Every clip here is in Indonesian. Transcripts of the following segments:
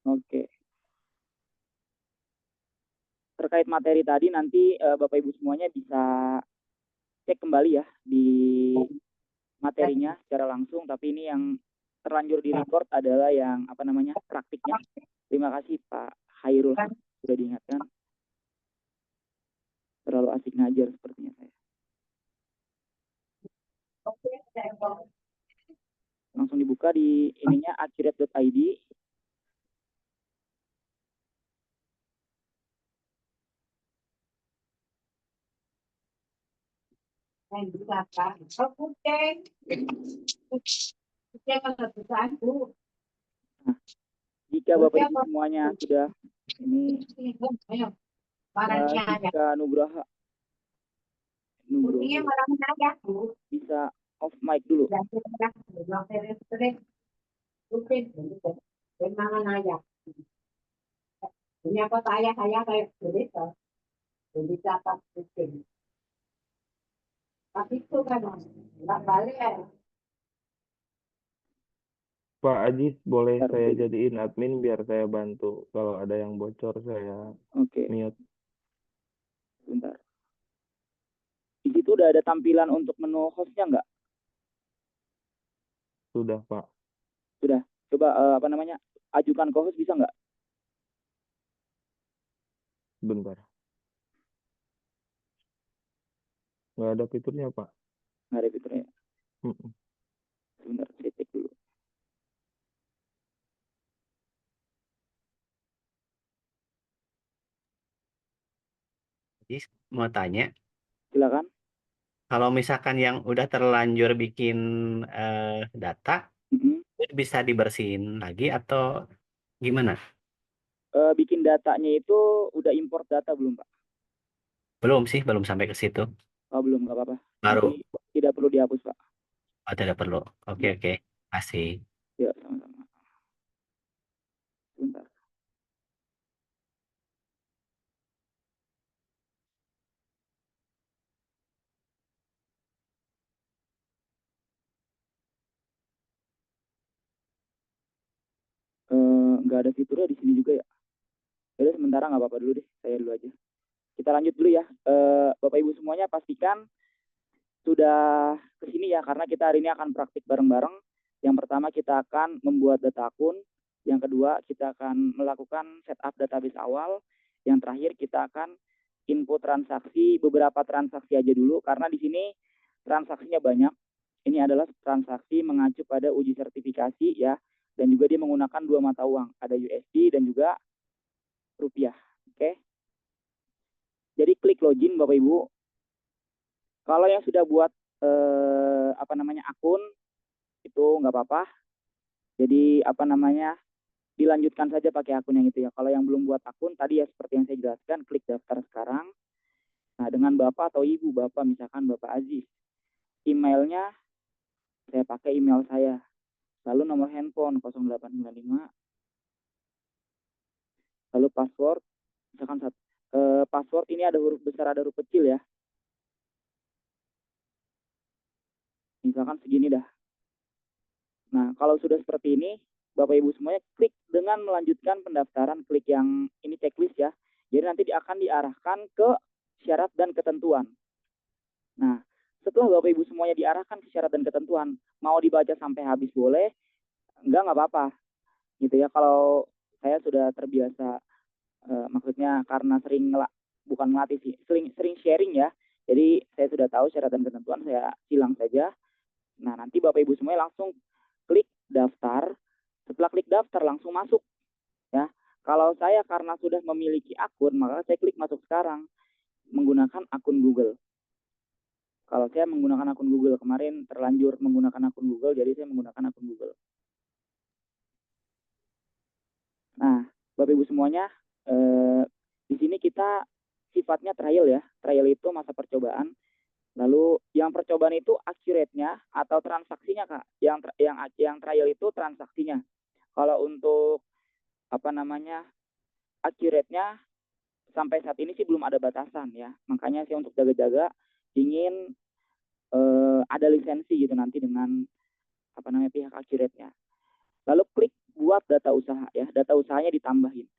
Oke. Terkait materi tadi nanti Bapak Ibu semuanya bisa cek kembali ya di materinya secara langsung, tapi ini yang terlanjur di record adalah yang apa namanya praktiknya. Terima kasih Pak Hairul sudah diingatkan. Terlalu asik ngajar sepertinya saya. Langsung dibuka di ininya accurate.id. Nah, jika Bapak Ibu semuanya sudah ini Jika Nugraha bisa off mic dulu. Ini apa saya kayak begitu. Jadi dapat bikin. Tapi itu kan nggak balik ya. Pak Ajis, boleh Bentar, saya Bapak Ibu. jadiin admin biar saya bantu. Kalau ada yang bocor saya Oke, mute. bentar. Di situ udah ada tampilan untuk menu hostnya nggak? Sudah, Pak. Sudah. Coba apa namanya? Ajukan ke host bisa nggak? Bentar. Nggak ada fiturnya, Pak. Nggak ada fiturnya. Mm-mm. Sebentar, saya cek dulu. Jadi mau tanya, Silakan. kalau misalkan yang udah terlanjur bikin data, bisa dibersihin lagi atau gimana? Bikin datanya itu udah import data belum Pak? Belum sih, belum sampai ke situ. Oh belum, nggak apa-apa. Baru. Nanti tidak perlu dihapus Pak. Oh, tidak perlu. Oke, oke. Kasih. Ya, sama-sama. Bentar. Nggak ada fiturnya di sini juga ya. Jadi sementara nggak apa-apa dulu deh, saya dulu aja. Kita lanjut dulu ya. Bapak Ibu semuanya pastikan sudah kesini ya, karena kita hari ini akan praktik bareng-bareng. Yang pertama kita akan membuat data akun. Yang kedua kita akan melakukan setup database awal. Yang terakhir kita akan input transaksi, beberapa transaksi aja dulu, karena di sini transaksinya banyak. Ini adalah transaksi mengacu pada uji sertifikasi ya, dan juga dia menggunakan dua mata uang, ada USD dan juga rupiah. Oke. Jadi klik login Bapak Ibu. Kalau yang sudah buat apa namanya akun itu nggak apa-apa. Jadi apa namanya dilanjutkan saja pakai akun yang itu ya. Kalau yang belum buat akun tadi ya seperti yang saya jelaskan, klik daftar sekarang. Nah dengan bapak atau ibu bapak, misalkan Bapak Aziz, emailnya saya pakai email saya. Lalu nomor handphone 0895. Lalu password misalkan password ini ada huruf besar ada huruf kecil ya. Misalkan segini dah. Nah, kalau sudah seperti ini, Bapak Ibu semuanya klik dengan melanjutkan pendaftaran, klik yang ini checklist ya. Jadi nanti akan diarahkan ke syarat dan ketentuan. Nah, setelah Bapak Ibu semuanya diarahkan ke syarat dan ketentuan, mau dibaca sampai habis boleh, nggak apa-apa. Gitu ya, kalau saya sudah terbiasa, maksudnya karena bukan melatih sih, sering sharing ya. Jadi saya sudah tahu syarat dan ketentuan, saya silang saja. Nah, nanti Bapak Ibu semuanya langsung klik daftar. Setelah klik daftar langsung masuk ya. Kalau saya karena sudah memiliki akun, maka saya klik masuk sekarang menggunakan akun Google. Kalau saya menggunakan akun Google, kemarin terlanjur menggunakan akun Google, jadi saya menggunakan akun Google. Nah, Bapak Ibu semuanya, di sini kita sifatnya trial ya. Trial itu masa percobaan. Lalu yang percobaan itu accurate-nya atau transaksinya Kak. Yang trial itu transaksinya. Kalau untuk apa namanya accurate-nya sampai saat ini sih belum ada batasan ya. Makanya saya untuk jaga-jaga ingin ada lisensi gitu nanti dengan apa namanya pihak accurate-nya. Lalu klik buat buat data usaha ya, data usahanya ditambahin.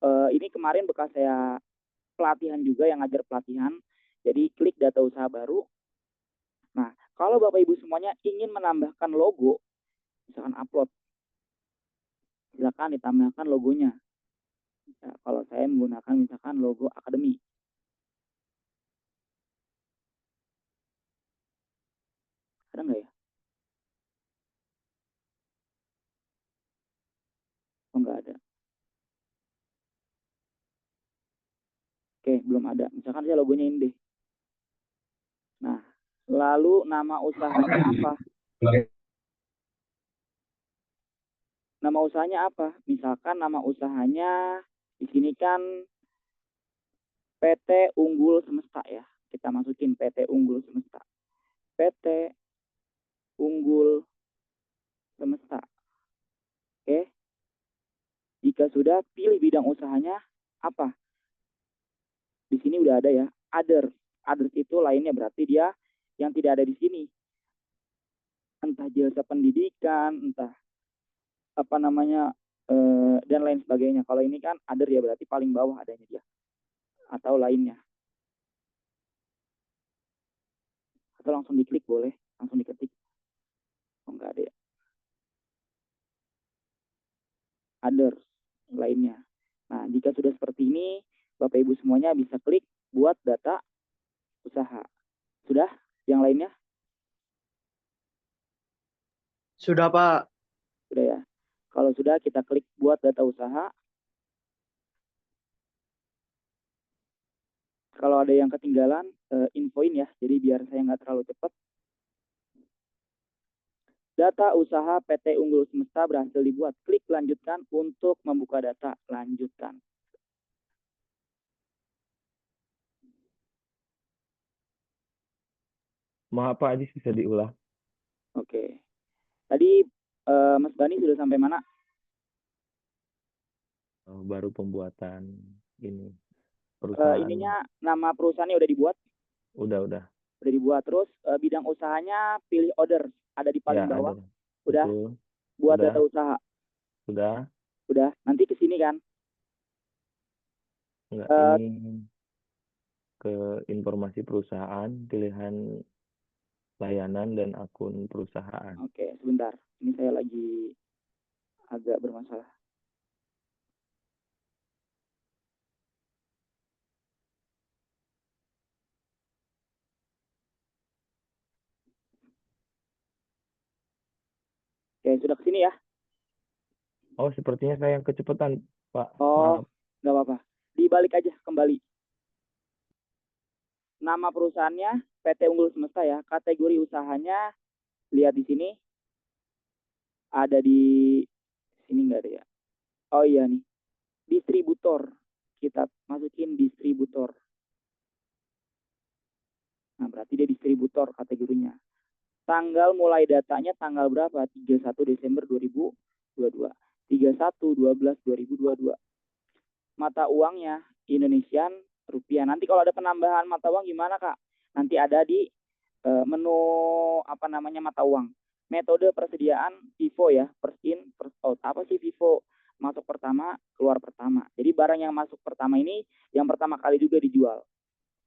Ini kemarin bekas saya pelatihan juga, yang ngajar pelatihan. Jadi klik data usaha baru. Nah, kalau Bapak Ibu semuanya ingin menambahkan logo, misalkan upload, silakan ditambahkan logonya. Ya, kalau saya menggunakan misalkan logo akademi. Ada nggak ya? Oh, nggak ada. Oke, belum ada. Misalkan saya logonya ini deh. Nah, lalu nama usahanya apa? Nama usahanya apa? Misalkan nama usahanya di sini kan PT Unggul Semesta ya. Kita masukin PT Unggul Semesta. PT Unggul Semesta. Oke. Jika sudah, pilih bidang usahanya apa. Di sini udah ada ya. Others. Others itu lainnya, berarti dia yang tidak ada di sini. Entah jasa pendidikan, entah apa namanya, dan lain sebagainya. Kalau ini kan other ya, berarti paling bawah adanya dia. Atau lainnya. Atau langsung diklik boleh. Langsung diketik. Oh, enggak ada ya. Others. Lainnya. Nah, jika sudah seperti ini, Bapak Ibu semuanya bisa klik buat data usaha. Sudah? Yang lainnya? Sudah, Pak. Sudah ya. Kalau sudah, kita klik buat data usaha. Kalau ada yang ketinggalan, infoin ya. Jadi biar saya nggak terlalu cepat. Data usaha PT Unggul Semesta berhasil dibuat. Klik lanjutkan untuk membuka data. Lanjutkan. Maaf Pak Adis, bisa diulang. Oke. Tadi Mas Bani sudah sampai mana? Baru pembuatan ini perusahaan. Ininya nama perusahaannya udah dibuat? Udah. Udah dibuat. Terus bidang usahanya pilih order. Ada di paling Ya, bawah. ada. Udah. Betul. Buat Udah. data usaha. Sudah. Udah. Nanti ke sini kan? Enggak, ini ke informasi perusahaan, pilihan layanan dan akun perusahaan. Oke, sebentar. Ini saya lagi agak bermasalah. Oke, sudah ke sini ya? Oh, sepertinya saya yang kecepatan, Pak. Oh, Maaf. nggak apa-apa. Dibalik aja kembali. Nama perusahaannya PT Unggul Semesta ya. Kategori usahanya lihat di sini. Ada di sini nggak ada ya? Oh iya nih. Distributor. Kita masukin distributor. Nah, berarti dia distributor kategorinya. Tanggal mulai datanya tanggal berapa? 31 Desember 2022. 31/12/2022. Mata uangnya Indonesian rupiah. Nanti kalau ada penambahan mata uang gimana, Kak? Nanti ada di menu apa namanya mata uang. Metode persediaan FIFO ya, first in, first out. Apa sih FIFO? Masuk pertama, keluar pertama. Jadi barang yang masuk pertama ini yang pertama kali juga dijual.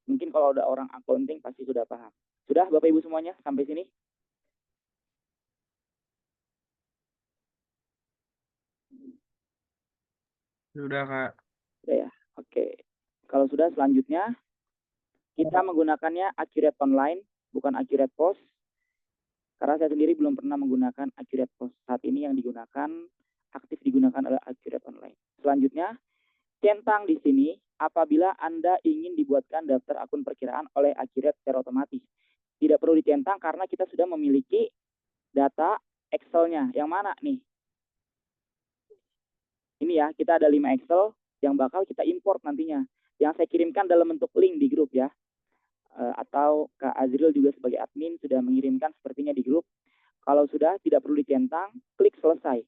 Mungkin kalau ada orang accounting pasti sudah paham. Sudah Bapak Ibu semuanya sampai sini? Sudah, Kak. Sudah ya. Oke. Kalau sudah, selanjutnya kita menggunakannya Accurate Online, bukan Accurate Post. Karena saya sendiri belum pernah menggunakan Accurate Post. Saat ini yang digunakan, aktif digunakan adalah Accurate Online. Selanjutnya, centang di sini apabila Anda ingin dibuatkan daftar akun perkiraan oleh Accurate secara otomatis. Tidak perlu dicentang karena kita sudah memiliki data Excel-nya. Yang mana nih? Ini ya, kita ada 5 Excel yang bakal kita import nantinya. Yang saya kirimkan dalam bentuk link di grup ya. Atau Kak Azril juga sebagai admin sudah mengirimkan sepertinya di grup. Kalau sudah tidak perlu dicentang, klik selesai.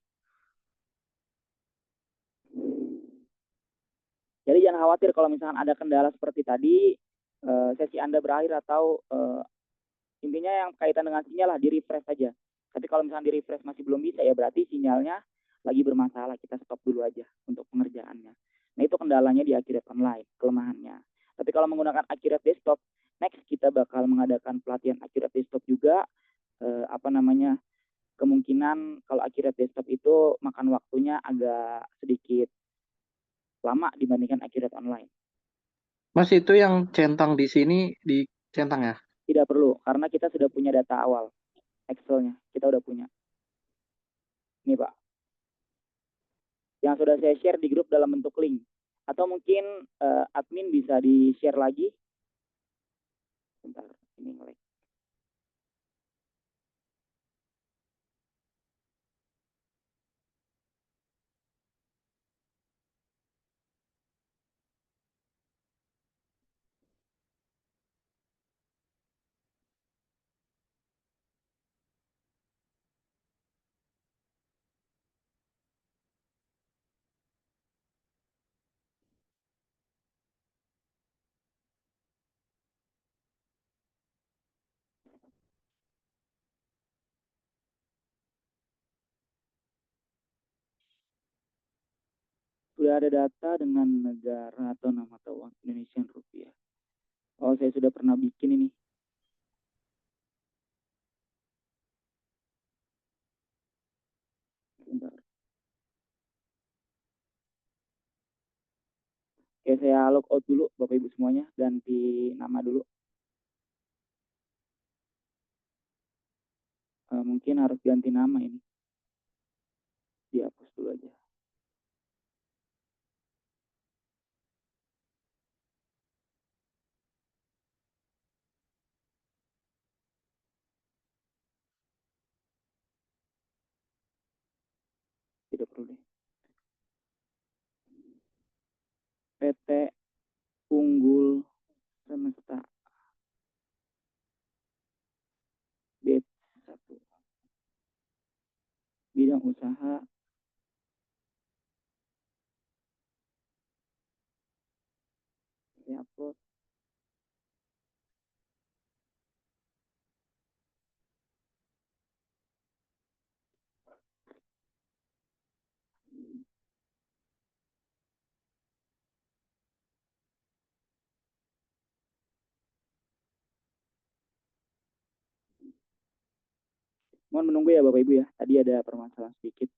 Jadi jangan khawatir kalau misalkan ada kendala seperti tadi, sesi Anda berakhir atau intinya yang kaitan dengan sinyal lah di refresh saja. Tapi kalau misalkan di refresh masih belum bisa ya berarti sinyalnya lagi bermasalah, kita stop dulu aja untuk pengerjaannya. Nah, itu kendalanya di Accurate Online, kelemahannya. Tapi kalau menggunakan Accurate Desktop, next kita bakal mengadakan pelatihan Accurate Desktop juga. Kemungkinan kalau Accurate Desktop itu makan waktunya agak sedikit lama dibandingkan Accurate Online. Mas, itu yang centang di sini dicentang ya? Tidak perlu, karena kita sudah punya data awal. Excel-nya, kita udah punya. Ini Pak. Yang sudah saya share di grup dalam bentuk link. Atau mungkin admin bisa di-share lagi. Bentar, ini nge-lag. Sudah ada data dengan negara atau nama mata uang Indonesian rupiah. Oh, saya sudah pernah bikin ini. Bentar. Oke, saya log out dulu Bapak Ibu semuanya, ganti nama dulu. Mungkin harus ganti nama ini. Dihapus dulu aja. Tidak perlu deh. PT Unggul Semesta B1. Bidang usaha saya upload. Mohon menunggu ya Bapak Ibu ya. Tadi ada permasalahan sedikit.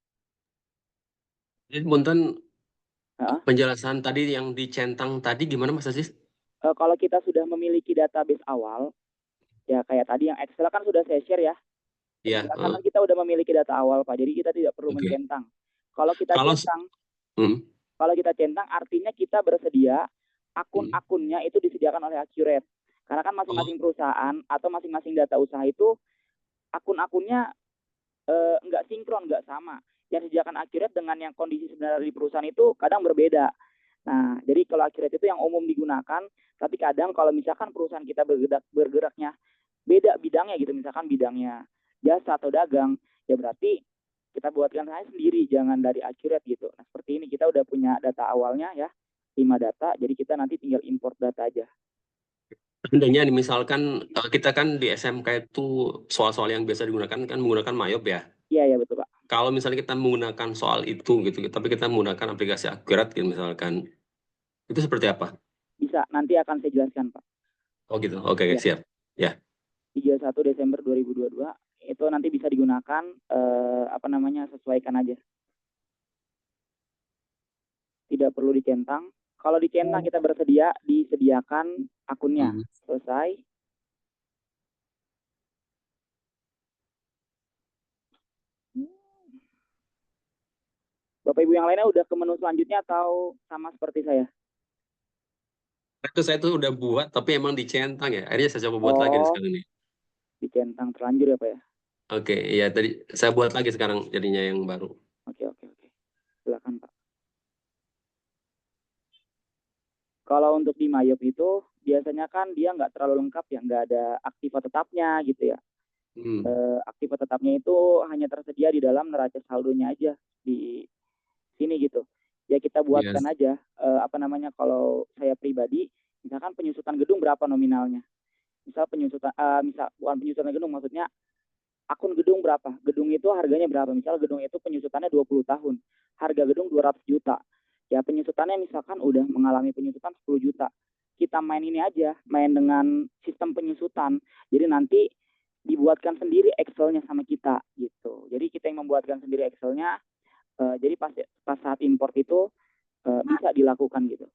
Jadi punten Hah? penjelasan tadi yang dicentang tadi gimana Mas Aziz? Kalau kita sudah memiliki database awal, ya kayak tadi yang Excel kan sudah saya share ya. Iya. Karena kita udah memiliki data awal Pak, jadi kita tidak perlu Oke. mencentang. Kalau kita Kalau centang, Hmm. kalau kita centang artinya kita bersedia akun-akunnya itu disediakan oleh Accurate. Karena kan masing-masing perusahaan atau masing-masing data usaha itu akun-akunnya nggak sinkron, nggak sama. Yang disediakan Accurate dengan yang kondisi sebenarnya di perusahaan itu kadang berbeda. Nah, jadi kalau Accurate itu yang umum digunakan, tapi kadang kalau misalkan perusahaan kita bergeraknya beda bidangnya gitu, misalkan bidangnya jasa atau dagang, ya berarti kita buatkan saya sendiri, jangan dari Accurate gitu. Nah, seperti ini kita udah punya data awalnya ya, 5 data, jadi kita nanti tinggal import data aja. Seandainya misalkan kita kan di SMK itu soal-soal yang biasa digunakan kan menggunakan Mayop ya. Iya, betul Pak. Kalau misalnya kita menggunakan soal itu gitu, tapi kita menggunakan aplikasi Accurate gitu misalkan, itu seperti apa? Bisa, nanti akan saya jelaskan Pak. Oh gitu, oke, Ya. siap. Ya. 31 Desember 2022 itu nanti bisa digunakan sesuaikan aja. Tidak perlu dicentang. Kalau dicentang kita disediakan akunnya. Selesai. Bapak Ibu yang lainnya udah ke menu selanjutnya atau sama seperti saya? Itu saya tuh udah buat tapi emang dicentang ya. Akhirnya saya coba buat lagi sekarang nih. Dicentang terlanjur ya Pak ya? Oke, iya tadi saya buat lagi sekarang jadinya yang baru. Oke. Silakan Pak. Kalau untuk di Mayop itu biasanya kan dia nggak terlalu lengkap ya, nggak ada aktiva tetapnya gitu ya. Aktiva tetapnya itu hanya tersedia di dalam neraca saldonya aja di sini gitu. Ya kita buatkan aja kalau saya pribadi, misalkan penyusutan gedung berapa nominalnya. Misal bukan penyusutan gedung, maksudnya akun gedung berapa, gedung itu harganya berapa, misal gedung itu penyusutannya 20 tahun, harga gedung 200 juta, ya penyusutannya misalkan udah mengalami penyusutan 10 juta, kita main ini aja, main dengan sistem penyusutan, jadi nanti dibuatkan sendiri Excel-nya sama kita gitu. Jadi kita yang membuatkan sendiri Excel-nya. Jadi pas saat import itu bisa dilakukan gitu.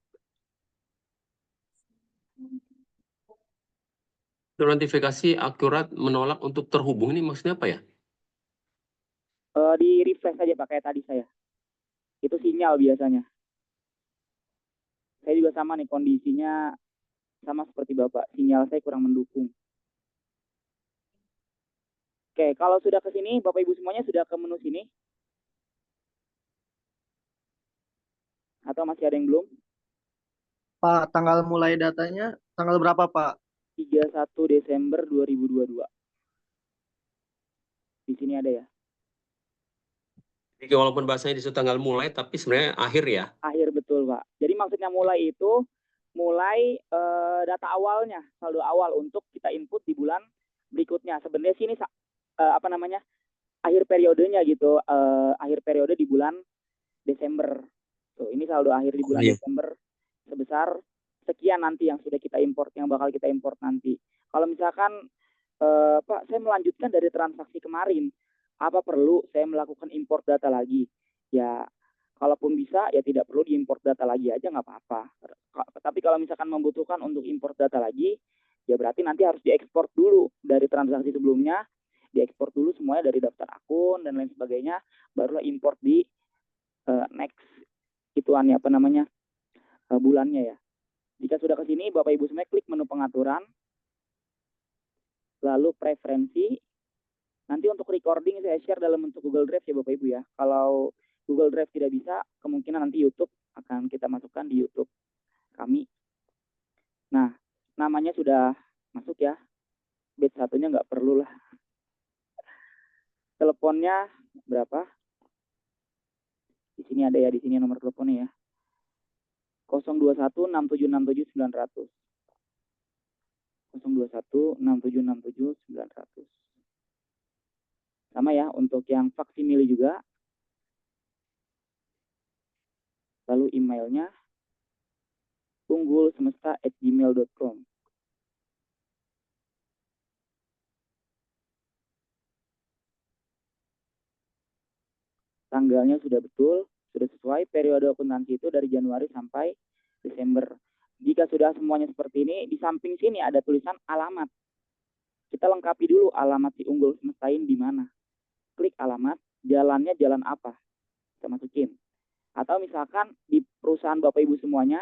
Notifikasi akurat menolak untuk terhubung ini maksudnya apa ya? Di refresh aja pakai tadi saya. Itu sinyal biasanya. Saya juga sama nih kondisinya sama seperti Bapak. Sinyal saya kurang mendukung. Oke, kalau sudah ke sini, Bapak Ibu semuanya sudah ke menu sini? Atau masih ada yang belum? Pak, tanggal mulai datanya tanggal berapa, Pak? 31 Desember 2022. Di sini ada ya? Jadi walaupun bahasanya di tanggal mulai, tapi sebenarnya akhir ya? Akhir, betul Pak. Jadi maksudnya mulai itu, mulai data awalnya, saldo awal untuk kita input di bulan berikutnya. Sebenarnya sini akhir periodenya gitu, akhir periode di bulan Desember. Tuh, ini saldo akhir di bulan Desember sebesar sekian nanti yang sudah kita import, yang bakal kita import nanti. Kalau misalkan Pak, saya melanjutkan dari transaksi kemarin, apa perlu saya melakukan import data lagi? Ya, kalaupun bisa ya tidak perlu diimport data lagi aja, nggak apa-apa. Tapi kalau misalkan membutuhkan untuk import data lagi, ya berarti nanti harus diekspor dulu dari transaksi sebelumnya, diekspor dulu semuanya dari daftar akun dan lain sebagainya, barulah import di next ituannya bulannya ya. Jika sudah ke sini, Bapak Ibu semua klik menu pengaturan, lalu preferensi. Nanti untuk recording saya share dalam bentuk Google Drive ya Bapak Ibu ya. Kalau Google Drive tidak bisa, kemungkinan nanti YouTube akan kita masukkan di YouTube kami. Nah, namanya sudah masuk ya. Batch satunya nggak perlu lah. Teleponnya berapa? Di sini ada ya, di sini nomor teleponnya ya. 021 6767 900. 021 6767 900. Sama ya, untuk yang faksimile juga. Lalu emailnya unggulsemesta@gmail.com. Tanggalnya sudah betul, sudah sesuai. Periode akuntansi itu dari Januari sampai Desember. Jika sudah semuanya seperti ini, di samping sini ada tulisan alamat. Kita lengkapi dulu alamat si Unggul Semestain di mana. Klik alamat, jalannya jalan apa, kita masukin. Atau misalkan di perusahaan Bapak Ibu semuanya,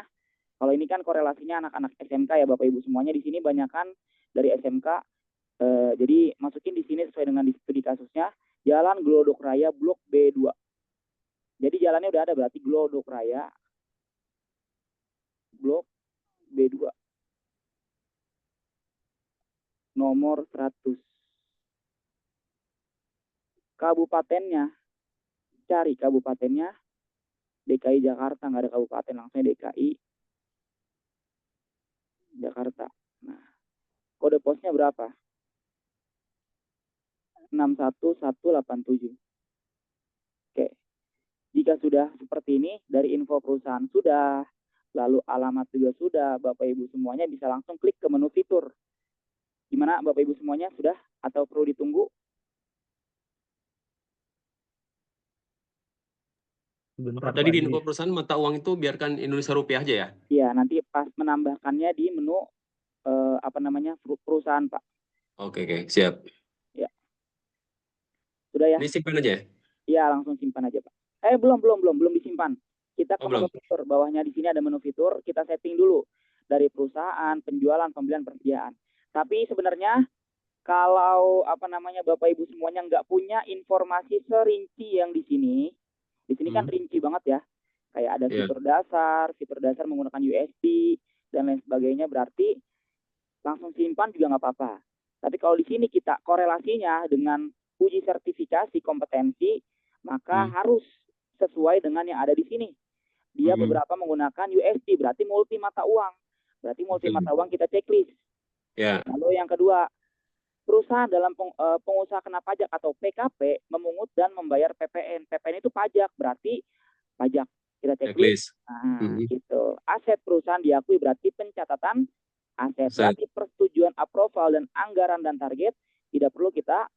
kalau ini kan korelasinya anak-anak SMK ya Bapak Ibu semuanya, di sini banyak kan dari SMK, jadi masukin di sini sesuai dengan studi kasusnya, Jalan Glodok Raya Blok B2. Jadi jalannya udah ada, berarti Glodok Raya Blok B2. Nomor 100. Kabupatennya, cari kabupatennya, DKI Jakarta, nggak ada kabupaten, langsung DKI Jakarta. Nah, kode posnya berapa? 61187. Oke. Jika sudah seperti ini, dari info perusahaan sudah, lalu alamat juga sudah, Bapak Ibu semuanya bisa langsung klik ke menu fitur. Gimana Bapak Ibu semuanya sudah atau perlu ditunggu? Tadi di info perusahaan mata uang itu biarkan Indonesia rupiah aja ya? Iya, nanti pas menambahkannya di menu perusahaan Pak. Oke, siap. Ya. Sudah ya? Ini simpan aja ya? Iya, langsung simpan aja Pak. Belum disimpan. Kita ke menu fitur, bawahnya di sini ada menu fitur, kita setting dulu dari perusahaan, penjualan, pembelian, persediaan. Tapi sebenarnya kalau Bapak Ibu semuanya nggak punya informasi serinci yang di sini kan rinci banget ya. Kayak ada fitur dasar menggunakan USB dan lain sebagainya, berarti langsung simpan juga nggak apa-apa. Tapi kalau di sini kita korelasinya dengan uji sertifikasi kompetensi, maka harus sesuai dengan yang ada di sini. Dia beberapa menggunakan USD, berarti multi mata uang. Berarti multi mata uang kita checklist. Yeah. Lalu yang kedua, perusahaan dalam pengusaha kena pajak atau PKP memungut dan membayar PPN. PPN itu pajak, berarti pajak. Kita checklist. Nah, gitu. Aset perusahaan diakui berarti pencatatan aset. Berarti persetujuan approval dan anggaran dan target tidak perlu kita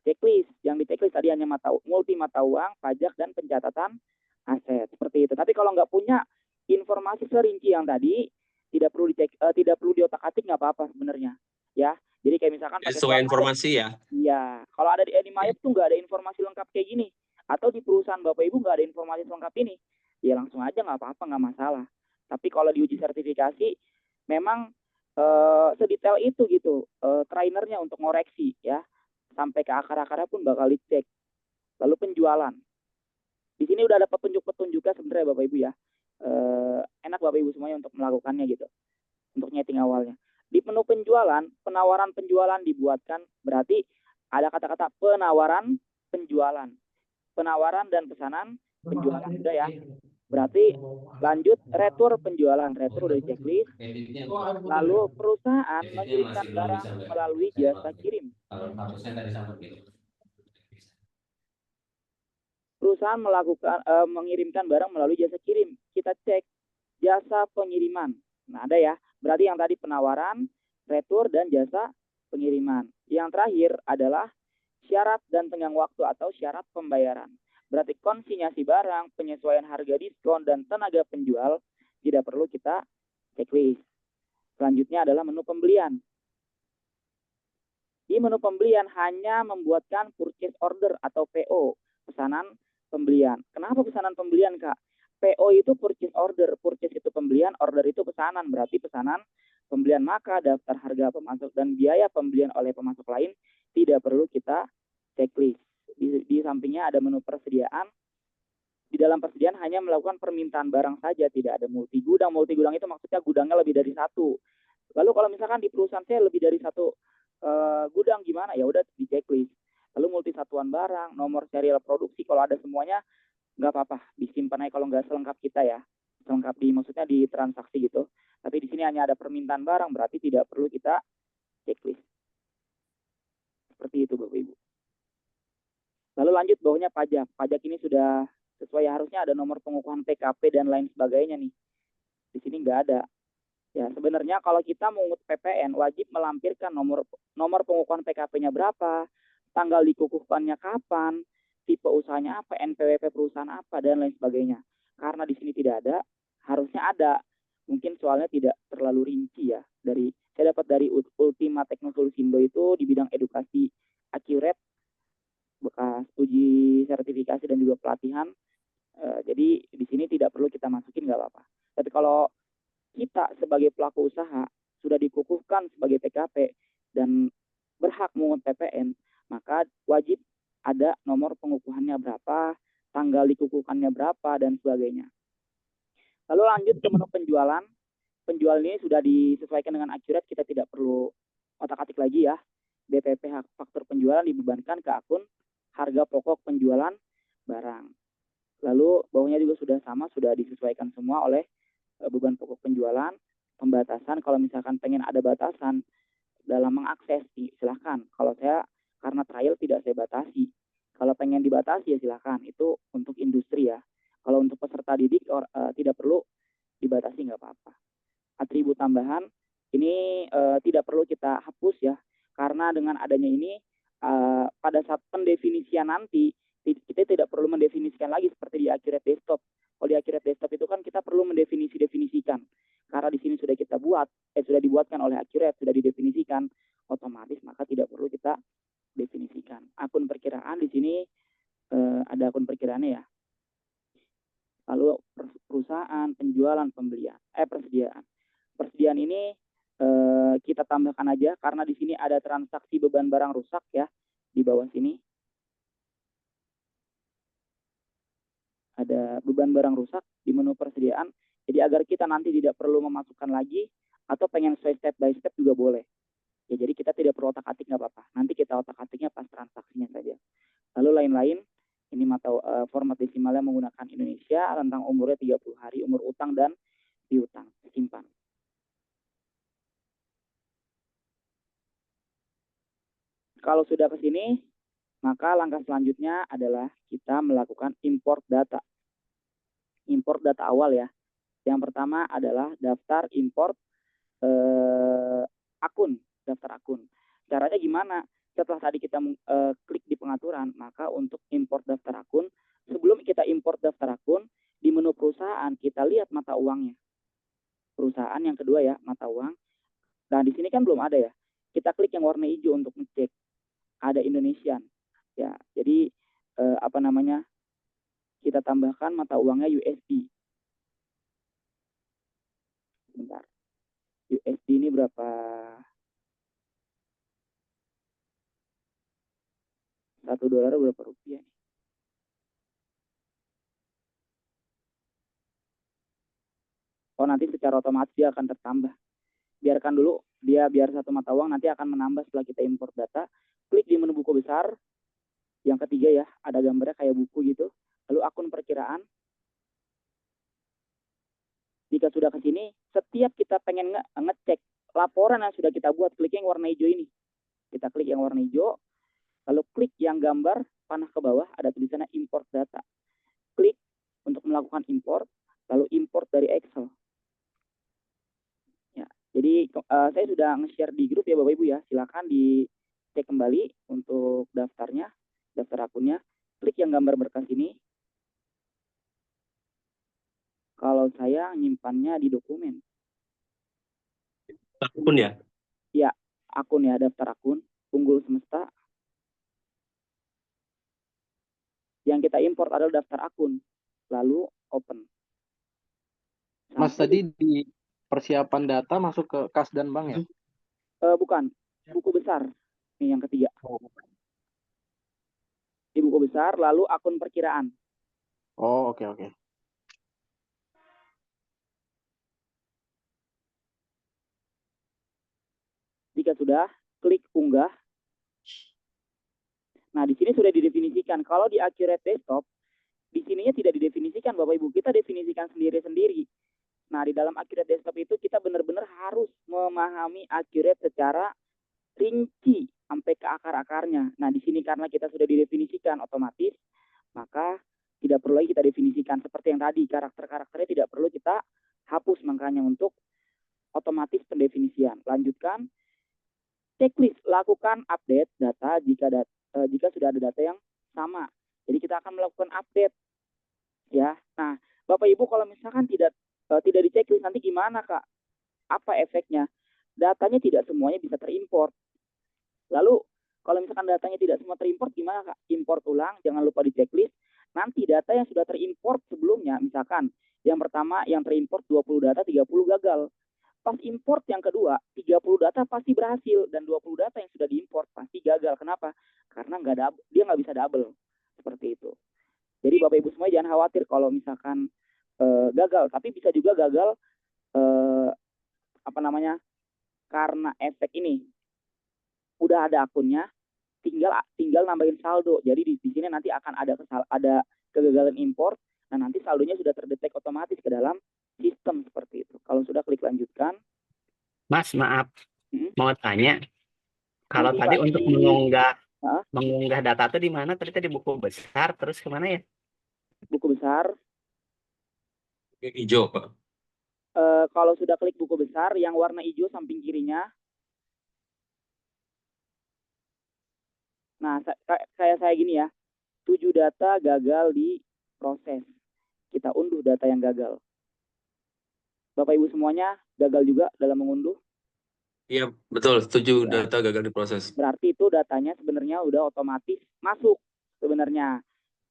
checklist. Yang di checklist tadi hanya multi mata uang, pajak, dan pencatatan aset. Seperti itu. Tapi kalau nggak punya informasi serinci yang tadi, tidak perlu dicek, tidak perlu diotak-atik, nggak apa-apa sebenarnya. Ya, jadi kayak misalkan sesuai informasi ya. Iya, kalau ada di Animayop tuh nggak ada informasi lengkap kayak gini, atau di perusahaan Bapak Ibu nggak ada informasi lengkap ini, ya langsung aja nggak apa-apa, nggak masalah. Tapi kalau diuji sertifikasi, memang sedetail itu gitu, trainernya untuk ngoreksi ya, sampai ke akar-akarnya pun bakal dicek. Lalu penjualan, di sini udah ada petunjuk-petunjuknya sebenarnya Bapak Ibu ya, enak Bapak Ibu semuanya untuk melakukannya gitu, untuk nyeting awalnya. Di menu penjualan, penawaran penjualan dibuatkan, berarti ada kata-kata penawaran penjualan. Penawaran dan pesanan penjualan sudah ya. Berarti lanjut retur penjualan. Retur udah di checklist. Lalu perusahaan mengirimkan barang melalui jasa kirim. Perusahaan mengirimkan barang melalui jasa kirim. Kita cek jasa pengiriman. Nah, ada ya. Berarti yang tadi penawaran, retur, dan jasa pengiriman. Yang terakhir adalah syarat dan tenggang waktu atau syarat pembayaran. Berarti konsinyasi barang, penyesuaian harga diskon, dan tenaga penjual tidak perlu kita checklist. Selanjutnya adalah menu pembelian. Di menu pembelian hanya membuatkan purchase order atau PO, pesanan pembelian. Kenapa pesanan pembelian, Kak? PO itu purchase order, purchase itu pembelian, order itu pesanan, berarti pesanan pembelian, maka daftar harga pemasok dan biaya pembelian oleh pemasok lain tidak perlu kita checklist. Di sampingnya ada menu persediaan. Di dalam persediaan hanya melakukan permintaan barang saja, tidak ada multi gudang. Multi gudang itu maksudnya gudangnya lebih dari satu. Lalu kalau misalkan di perusahaan saya lebih dari satu gudang gimana? Ya udah di checklist. Lalu multi satuan barang, nomor serial produksi, kalau ada semuanya nggak apa-apa, disimpan aja kalau nggak selengkap kita ya, selengkap maksudnya di transaksi gitu. Tapi di sini hanya ada permintaan barang, berarti tidak perlu kita checklist. Seperti itu Bapak Ibu. Lalu lanjut bawahnya pajak. Pajak ini sudah sesuai, harusnya ada nomor pengukuhan PKP dan lain sebagainya nih. Di sini nggak ada. Ya sebenarnya kalau kita mengungut PPN wajib melampirkan nomor pengukuhan PKP-nya berapa, tanggal dikukuhkannya kapan, tipe usahanya apa, NPWP perusahaan apa, dan lain sebagainya. Karena di sini tidak ada, harusnya ada. Mungkin soalnya tidak terlalu rinci ya. Saya dapat dari Ultima Teknosolusindo itu di bidang edukasi Accurate, bekas uji sertifikasi dan juga pelatihan. Jadi di sini tidak perlu kita masukin, nggak apa-apa. Tapi kalau kita sebagai pelaku usaha sudah dikukuhkan sebagai PKP dan berhak mengungut PPN, maka wajib ada nomor pengukuhannya berapa, tanggal dikukuhkannya berapa, dan sebagainya. Lalu lanjut ke menu penjualan. Penjual ini sudah disesuaikan dengan Accurate, kita tidak perlu otak-atik lagi ya. BPP faktur penjualan dibebankan ke akun harga pokok penjualan barang. Lalu bawahnya juga sudah sama, sudah disesuaikan semua oleh beban pokok penjualan. Pembatasan, kalau misalkan pengen ada batasan dalam mengakses, silahkan. Kalau saya karena trial tidak saya batasi. Kalau pengen dibatasi ya silahkan, itu untuk industri ya. Kalau untuk peserta didik tidak perlu dibatasi, nggak apa-apa. Atribut tambahan ini tidak perlu kita hapus ya, karena dengan adanya ini pada saat pendefinisian nanti kita tidak perlu mendefinisikan lagi seperti di Accurate Desktop. Kalau di Accurate Desktop itu kan kita perlu mendefinisikan, karena di sini sudah kita buat, sudah dibuatkan oleh Accurate, sudah didefinisikan otomatis, maka tidak perlu kita definisikan. Akun perkiraan di sini ada akun perkiraannya ya. Lalu perusahaan, penjualan, pembelian, persediaan. Persediaan ini kita tambahkan aja karena di sini ada transaksi beban barang rusak ya di bawah sini. Ada beban barang rusak di menu persediaan. Jadi agar kita nanti tidak perlu memasukkan lagi atau pengen sesuai step by step juga boleh. Ya, jadi kita tidak perlu otak-atik, nggak apa-apa. Nanti kita otak-atiknya pas transaksinya saja. Lalu lain-lain, ini format desimalnya menggunakan Indonesia, rentang umurnya 30 hari, umur utang dan piutang, simpan. Kalau sudah ke sini, maka langkah selanjutnya adalah kita melakukan import data. Import data awal ya. Yang pertama adalah daftar import akun, daftar akun. Caranya gimana? Setelah tadi kita klik di pengaturan, maka untuk import daftar akun, sebelum kita import daftar akun, di menu perusahaan kita lihat mata uangnya. Perusahaan yang kedua ya, mata uang. Nah, di sini kan belum ada ya. Kita klik yang warna hijau untuk ngecek. Ada Indonesian. Ya, jadi kita tambahkan mata uangnya USD. Bentar. USD ini berapa? 1 dolar berapa rupiah? Oh, nanti secara otomatis dia akan tertambah. Biarkan dulu, biar satu mata uang nanti akan menambah setelah kita import data. Klik di menu buku besar. Yang ketiga ya, ada gambarnya kayak buku gitu. Lalu akun perkiraan. Jika sudah ke sini, setiap kita pengen ngecek laporan yang sudah kita buat, klik yang warna hijau ini. Kita klik yang warna hijau, lalu klik yang gambar panah ke bawah, ada tulisannya import data. Klik untuk melakukan import, lalu import dari Excel. Ya, jadi saya sudah nge-share di grup ya Bapak Ibu ya. Silakan dicek kembali untuk daftarnya, daftar akunnya. Klik yang gambar berkas ini. Kalau saya nyimpannya di dokumen. Akun ya? Ya, akun ya, daftar akun. Unggul Semesta. Yang kita import adalah daftar akun. Lalu open. Mas tadi di persiapan data masuk ke kas dan bank ya? Bukan, buku besar. Ini yang ketiga. Di buku besar, lalu akun perkiraan. Oh, oke. Jika sudah, klik unggah. Nah, di sini sudah didefinisikan. Kalau di Accurate Desktop, di sininya tidak didefinisikan, Bapak Ibu. Kita definisikan sendiri-sendiri. Nah, di dalam Accurate Desktop itu kita benar-benar harus memahami Accurate secara rinci sampai ke akar-akarnya. Nah, di sini karena kita sudah didefinisikan otomatis, maka tidak perlu lagi kita definisikan seperti yang tadi. Karakter-karakternya tidak perlu kita hapus, makanya untuk otomatis pendefinisian. Lanjutkan. Checklist, lakukan update data jika sudah ada data yang sama. Jadi kita akan melakukan update. Ya. Nah, Bapak Ibu kalau misalkan tidak di checklist nanti gimana, Kak? Apa efeknya? Datanya tidak semuanya bisa terimport. Lalu kalau misalkan datanya tidak semua terimport gimana, Kak? Import ulang, jangan lupa di checklist. Nanti data yang sudah terimport sebelumnya, misalkan yang pertama yang terimport 20 data, 30 gagal. Pas import yang kedua, 30 data pasti berhasil dan 20 data yang sudah diimport pasti gagal. Kenapa? Karena dia nggak bisa double. Seperti itu. Jadi Bapak Ibu semua jangan khawatir kalau misalkan gagal, tapi bisa juga gagal karena efek ini. Udah ada akunnya, tinggal nambahin saldo. Jadi di sini nanti akan ada kegagalan import dan nanti saldonya sudah terdetek otomatis ke dalam sistem seperti itu. Kalau sudah klik lanjutkan. Mas, maaf. Mau tanya. Kalau Nanti, tadi Pak, untuk mengunggah data itu di mana? Tadi buku besar, terus kemana ya? Buku besar. Yang hijau, Pak. Kalau sudah klik buku besar, yang warna hijau samping kirinya. Nah, kayak saya gini ya. 7 data gagal di proses. Kita unduh data yang gagal. Bapak Ibu semuanya gagal juga dalam mengunduh? Iya, betul. Setuju, data gagal diproses. Berarti itu datanya sebenarnya udah otomatis masuk sebenarnya.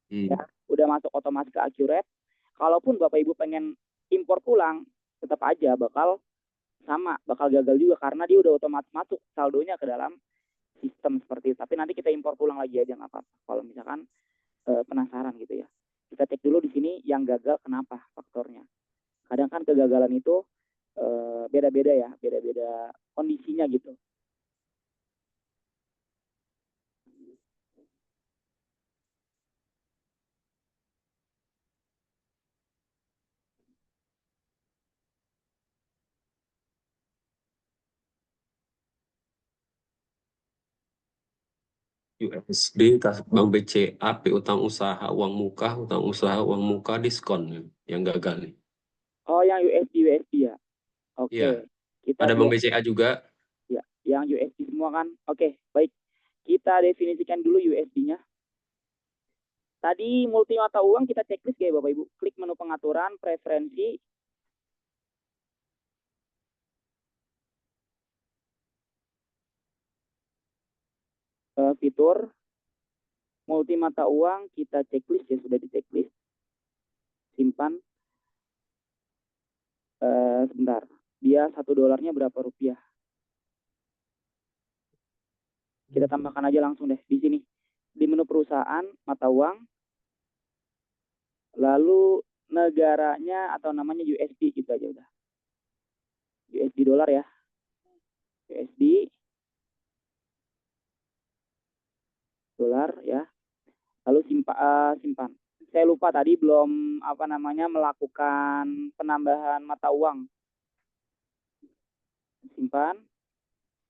Ya, udah masuk otomatis ke Accurate. Kalaupun Bapak Ibu pengen import ulang, tetap aja bakal gagal juga karena dia udah otomatis masuk saldonya ke dalam sistem seperti itu. Tapi nanti kita import ulang lagi aja nggak apa-apa. Kalau misalkan penasaran gitu ya. Kita cek dulu di sini yang gagal kenapa faktornya. Kadang kan kegagalan itu beda-beda ya, beda-beda kondisinya gitu. USD, Bank BCA, utang usaha, uang muka, diskon yang gagal nih. Oh, yang USD ya. Oke. Iya. Kita Ada Bank BCA juga. ya, yang USD semua kan. Oke, baik. Kita definisikan dulu USD-nya. Tadi multi mata uang kita checklist ya Bapak Ibu. Klik menu pengaturan, preferensi. Fitur multi mata uang kita checklist ya, sudah di checklist. Simpan. Sebentar. Dia $1 berapa rupiah? Kita tambahkan aja langsung deh di sini. Di menu perusahaan, mata uang. Lalu negaranya atau namanya USD gitu aja udah. USD dolar ya. USD dolar ya. Lalu simpan. Saya lupa tadi belum melakukan penambahan mata uang. Simpan.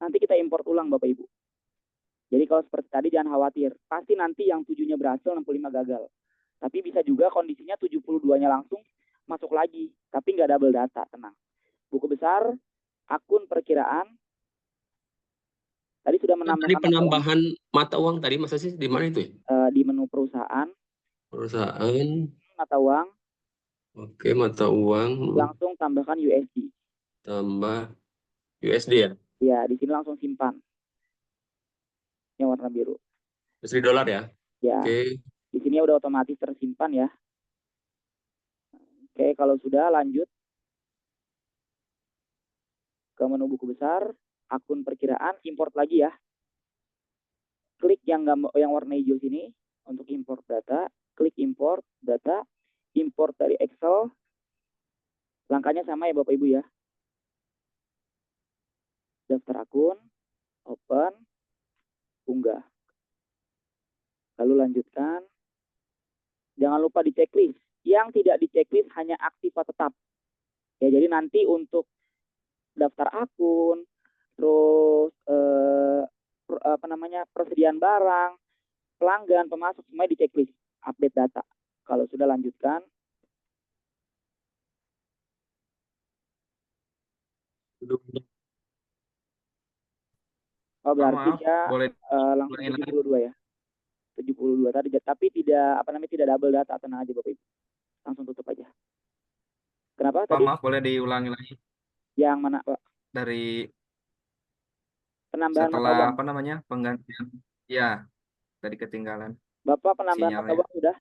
Nanti kita import ulang Bapak Ibu. Jadi kalau seperti tadi jangan khawatir. Pasti nanti yang 7-nya berhasil, 65 gagal. Tapi bisa juga kondisinya 72-nya langsung masuk lagi. Tapi nggak double data, tenang. Buku besar, akun perkiraan. Tadi sudah menambahkan Tadi penambahan mata uang tadi masa sih di mana itu ya? Di menu perusahaan. Perusahaan. Mata uang. Oke, mata uang. Langsung tambahkan USD. Tambah USD ya? Ya, di sini langsung simpan. Yang warna biru. USD dolar ya? Ya. Oke. Di sini udah otomatis tersimpan ya. Oke, kalau sudah lanjut ke menu buku besar, akun perkiraan, import lagi ya. Klik yang warna hijau sini untuk import data, klik import data, import dari Excel. Langkahnya sama ya Bapak Ibu ya. Daftar akun, open, unggah. Lalu lanjutkan. Jangan lupa di checklist. Yang tidak di checklist hanya aktif atau tetap. Ya, jadi nanti untuk daftar akun, terus persediaan barang, pelanggan, pemasok, semua di checklist, update data. Kalau sudah lanjutkan. Oh, berarti dia boleh langsung 72 ya. 72 tadi, tapi tidak double data, tenang aja Bapak Ibu. Langsung tutup aja. Kenapa tadi? maaf, boleh diulangi lagi Yang mana Pak? dari Penambahan mata setelah uang. penggantian. Ya, tadi ketinggalan Bapak penambahan mata sinyalnya. uang sudah?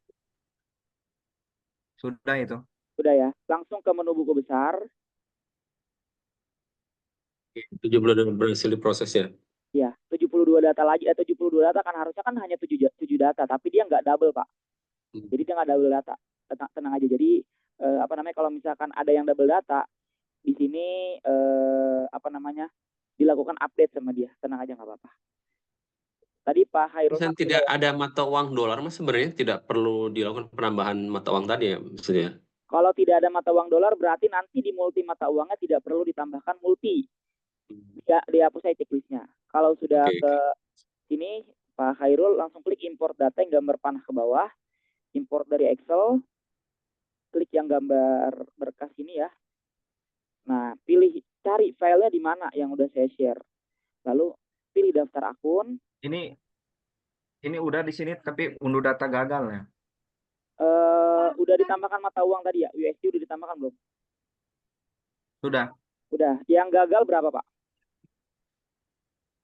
Sudah itu. Sudah ya. Langsung ke menu buku besar. 72 berhasil diproses ya? Ya, 72 data lagi. 72 data kan harusnya kan hanya 7 data, tapi dia nggak double Pak. Jadi dia nggak double data. Tenang aja. Jadi kalau misalkan ada yang double data, di sini dilakukan update sama dia. Tenang aja, nggak apa-apa. Tadi Pak Hairul Misalnya tidak ada mata uang dolar, mas sebenarnya tidak perlu dilakukan penambahan mata uang tadi ya maksudnya? Kalau tidak ada mata uang dolar, berarti nanti di multi mata uangnya tidak perlu ditambahkan multi. Dihapus aja checklistnya. Kalau sudah ke sini, Pak Hairul langsung klik import data yang gambar panah ke bawah, import dari Excel, klik yang gambar berkas ini ya. Nah, cari filenya di mana yang udah saya share. Lalu pilih daftar akun. Ini udah di sini tapi unduh data gagal ya. Udah ditambahkan mata uang tadi ya, USD udah ditambahkan belum? Sudah. Udah. Yang gagal berapa Pak?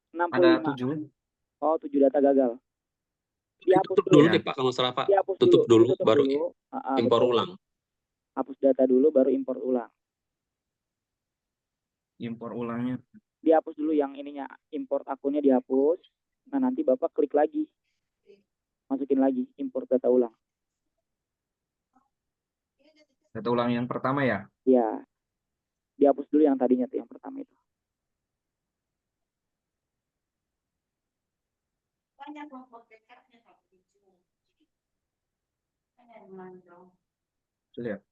65. Ada 7. Oh, 7 data gagal. Dihapus Tutup dulu deh Pak, kalau salah Pak. Tutup dulu baru impor ulang. Hapus data dulu baru impor ulang. Impor ulangnya. Dihapus dulu yang ininya, import akunnya dihapus. Nah, nanti Bapak klik lagi. Masukin lagi, import data ulang. Data ulang yang pertama ya? Ya. Dihapus dulu yang tadinya tuh, yang pertama itu. Lihat.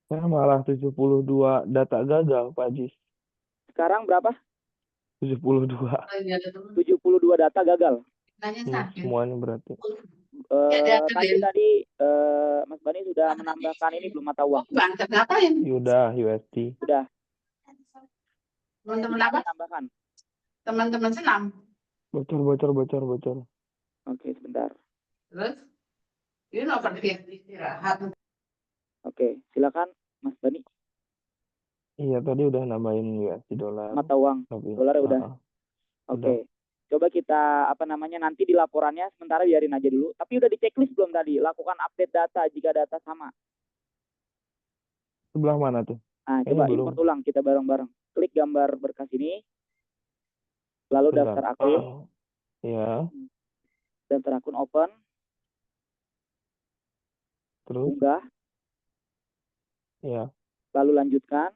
Saya malah 72 data gagal, Pak Jis. Sekarang berapa? 72. 72 data gagal. Semuanya berarti. Tadi Mas Bani sudah menambahkan ini belum mata uang? Bangsa ngapain? Yuda, USD. Sudah. Teman-teman apa? Tambahkan. Teman-teman senam. Bocor. Oke, sebentar. Terus? Ini mau pergi istirahat. Oke, silakan Mas Bani. Iya, tadi udah nambahin USD dolar. Mata uang. Tapi, Dolarnya udah. udah. Oke. Coba kita nanti di laporannya sementara biarin aja dulu. Tapi udah di checklist belum tadi? Lakukan update data jika data sama. Sebelah mana tuh? Nah, Kayaknya coba belum. import ulang kita bareng-bareng. Klik gambar berkas ini. Lalu Bentar. daftar akun. Ya, Daftar akun open. terus Unggah. ya, Lalu lanjutkan.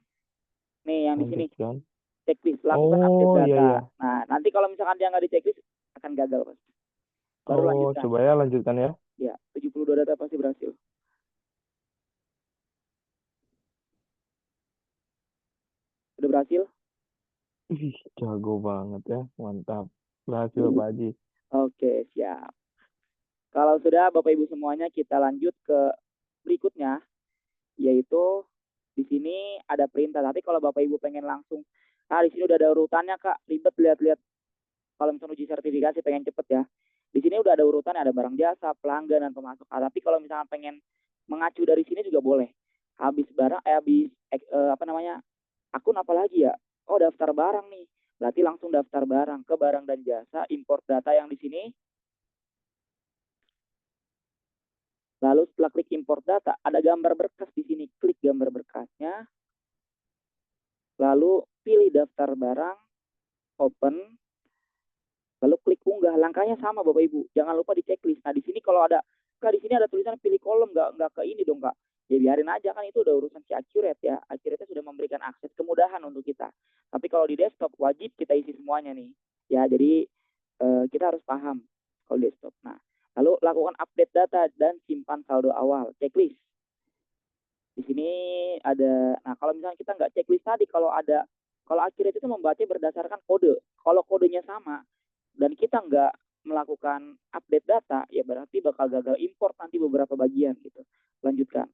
Nih yang di sini. lanjutkan. Checklist. Lakukan update data. Iya. Nah, nanti kalau misalkan dia nggak di checklist, akan gagal, Mas. Baru lanjutkan. Coba ya lanjutkan ya. Ya, 72 data pasti berhasil. Udah berhasil? Ih, jago banget ya, mantap. Berhasil Pak Haji. Oke, siap. Kalau sudah Bapak Ibu semuanya, kita lanjut ke berikutnya, yaitu di sini ada perintah. Tapi kalau Bapak Ibu pengen langsung, di sini udah ada urutannya Kak, ribet lihat-lihat. Kalau misalnya uji sertifikasi pengen cepet ya. Di sini udah ada urutannya, ada barang jasa, pelanggan dan pemasok. Tapi kalau misalnya pengen mengacu dari sini juga boleh. Habis barang, akun apa lagi ya? Oh, daftar barang nih. Berarti langsung daftar barang ke barang dan jasa, import data yang di sini. Lalu setelah klik import data, ada gambar berkas di sini. Klik gambar berkasnya. Lalu pilih daftar barang, open. Lalu klik unggah. Langkahnya sama Bapak Ibu. Jangan lupa di checklist. Nah, di sini kalau ada, Kak, di sini ada tulisan pilih kolom, nggak ke ini dong, Kak. Ya biarin aja, kan itu udah urusan si Accurate ya. Accurate sudah memberikan akses kemudahan untuk kita. Tapi kalau di desktop wajib kita isi semuanya nih. Ya, jadi kita harus paham kalau desktop. Nah, lalu lakukan update data dan simpan saldo awal. Checklist. Di sini ada, nah kalau misalnya kita nggak checklist tadi, kalau Accurate itu membaca berdasarkan kode. Kalau kodenya sama dan kita nggak melakukan update data, ya berarti bakal gagal import nanti beberapa bagian gitu. Lanjutkan.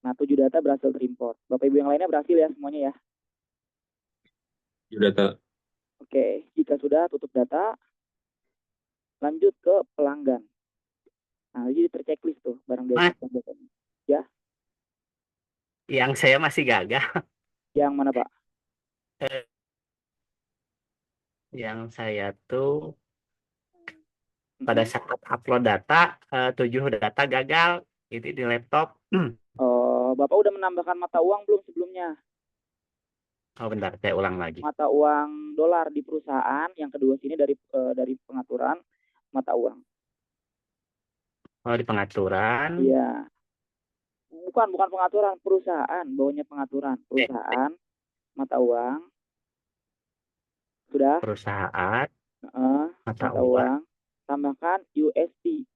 Nah, 7 data berhasil terimport. Bapak Ibu yang lainnya berhasil ya semuanya ya. Data. Oke, jika sudah tutup data, lanjut ke pelanggan. Nah, jadi terchecklist tuh barang jasa. Ya. Yang saya masih gagal. Yang mana Pak? Yang saya tuh pada saat upload data, 7 data gagal. Itu di laptop. Oh, Bapak udah menambahkan mata uang belum sebelumnya? Oh, bentar, saya ulang lagi. Mata uang dolar di perusahaan, yang kedua sini dari pengaturan mata uang. Oh, di pengaturan. Iya. Bukan pengaturan, perusahaan, bawahnya pengaturan. Perusahaan, mata uang. Sudah? Perusahaan, mata uang. Tambahkan USD.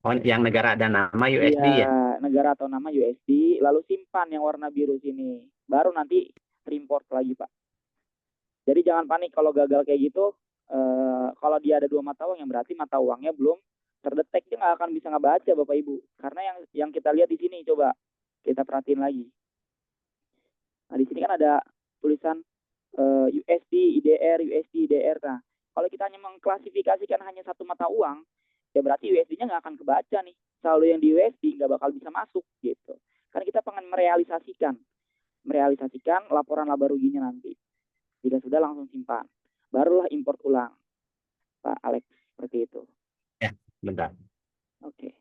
Oh, yang negara ada nama USD ya? Iya, negara atau nama USD. Lalu simpan yang warna biru sini. Baru nanti import lagi, Pak. Jadi jangan panik kalau gagal kayak gitu. Kalau dia ada 2 mata uang, yang berarti mata uangnya belum terdetek. Dia nggak akan bisa ngebaca, Bapak Ibu. Karena yang kita lihat di sini, coba kita perhatiin lagi. Nah, di sini kan ada tulisan USD, IDR, USD, IDR. Nah, kalau kita hanya mengklasifikasikan hanya satu mata uang, ya berarti USD-nya nggak akan kebaca nih. Saldo yang di USD nggak bakal bisa masuk gitu. Karena kita pengen merealisasikan laporan laba ruginya nanti. Jika sudah langsung simpan. Barulah import ulang. Pak Alex, seperti itu. Ya, bentar. Oke.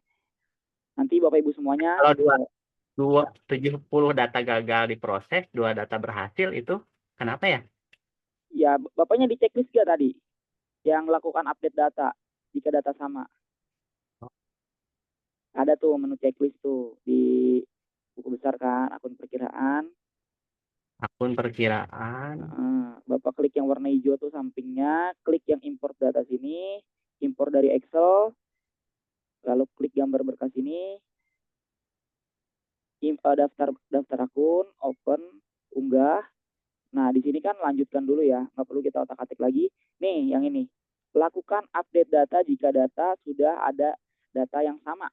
Nanti Bapak Ibu semuanya. Kalau 70 data gagal diproses, 2 data berhasil, itu kenapa ya? Ya, Bapaknya di checklist gak tadi? Yang lakukan update data, jika data sama. Ada tuh menu checklist tuh di buku besar kan, akun perkiraan. Akun perkiraan. Bapak klik yang warna hijau tuh sampingnya, klik yang import data sini, import dari Excel, lalu klik gambar berkas ini, daftar akun, open, unggah. Nah, di sini kan lanjutkan dulu ya, nggak perlu kita otak-atik lagi. Nih, yang ini. Lakukan update data jika data sudah ada data yang sama.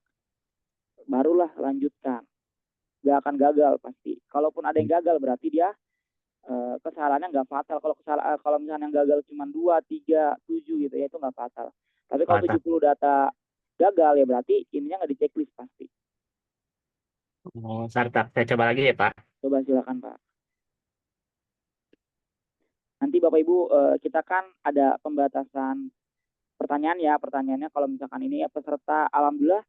Barulah lanjutkan. Nggak akan gagal pasti. Kalaupun ada yang gagal berarti dia kesalahannya nggak fatal. Kalau misalnya yang gagal cuma 2, 3, 7 gitu ya, itu nggak fatal. Tapi kalau Fatal. 70 data gagal ya berarti ininya nggak di checklist pasti. Oh, Sartak. Saya coba lagi ya, Pak. Coba silakan Pak. Nanti Bapak Ibu kita kan ada pembatasan pertanyaan ya. Pertanyaannya kalau misalkan ini ya peserta, alhamdulillah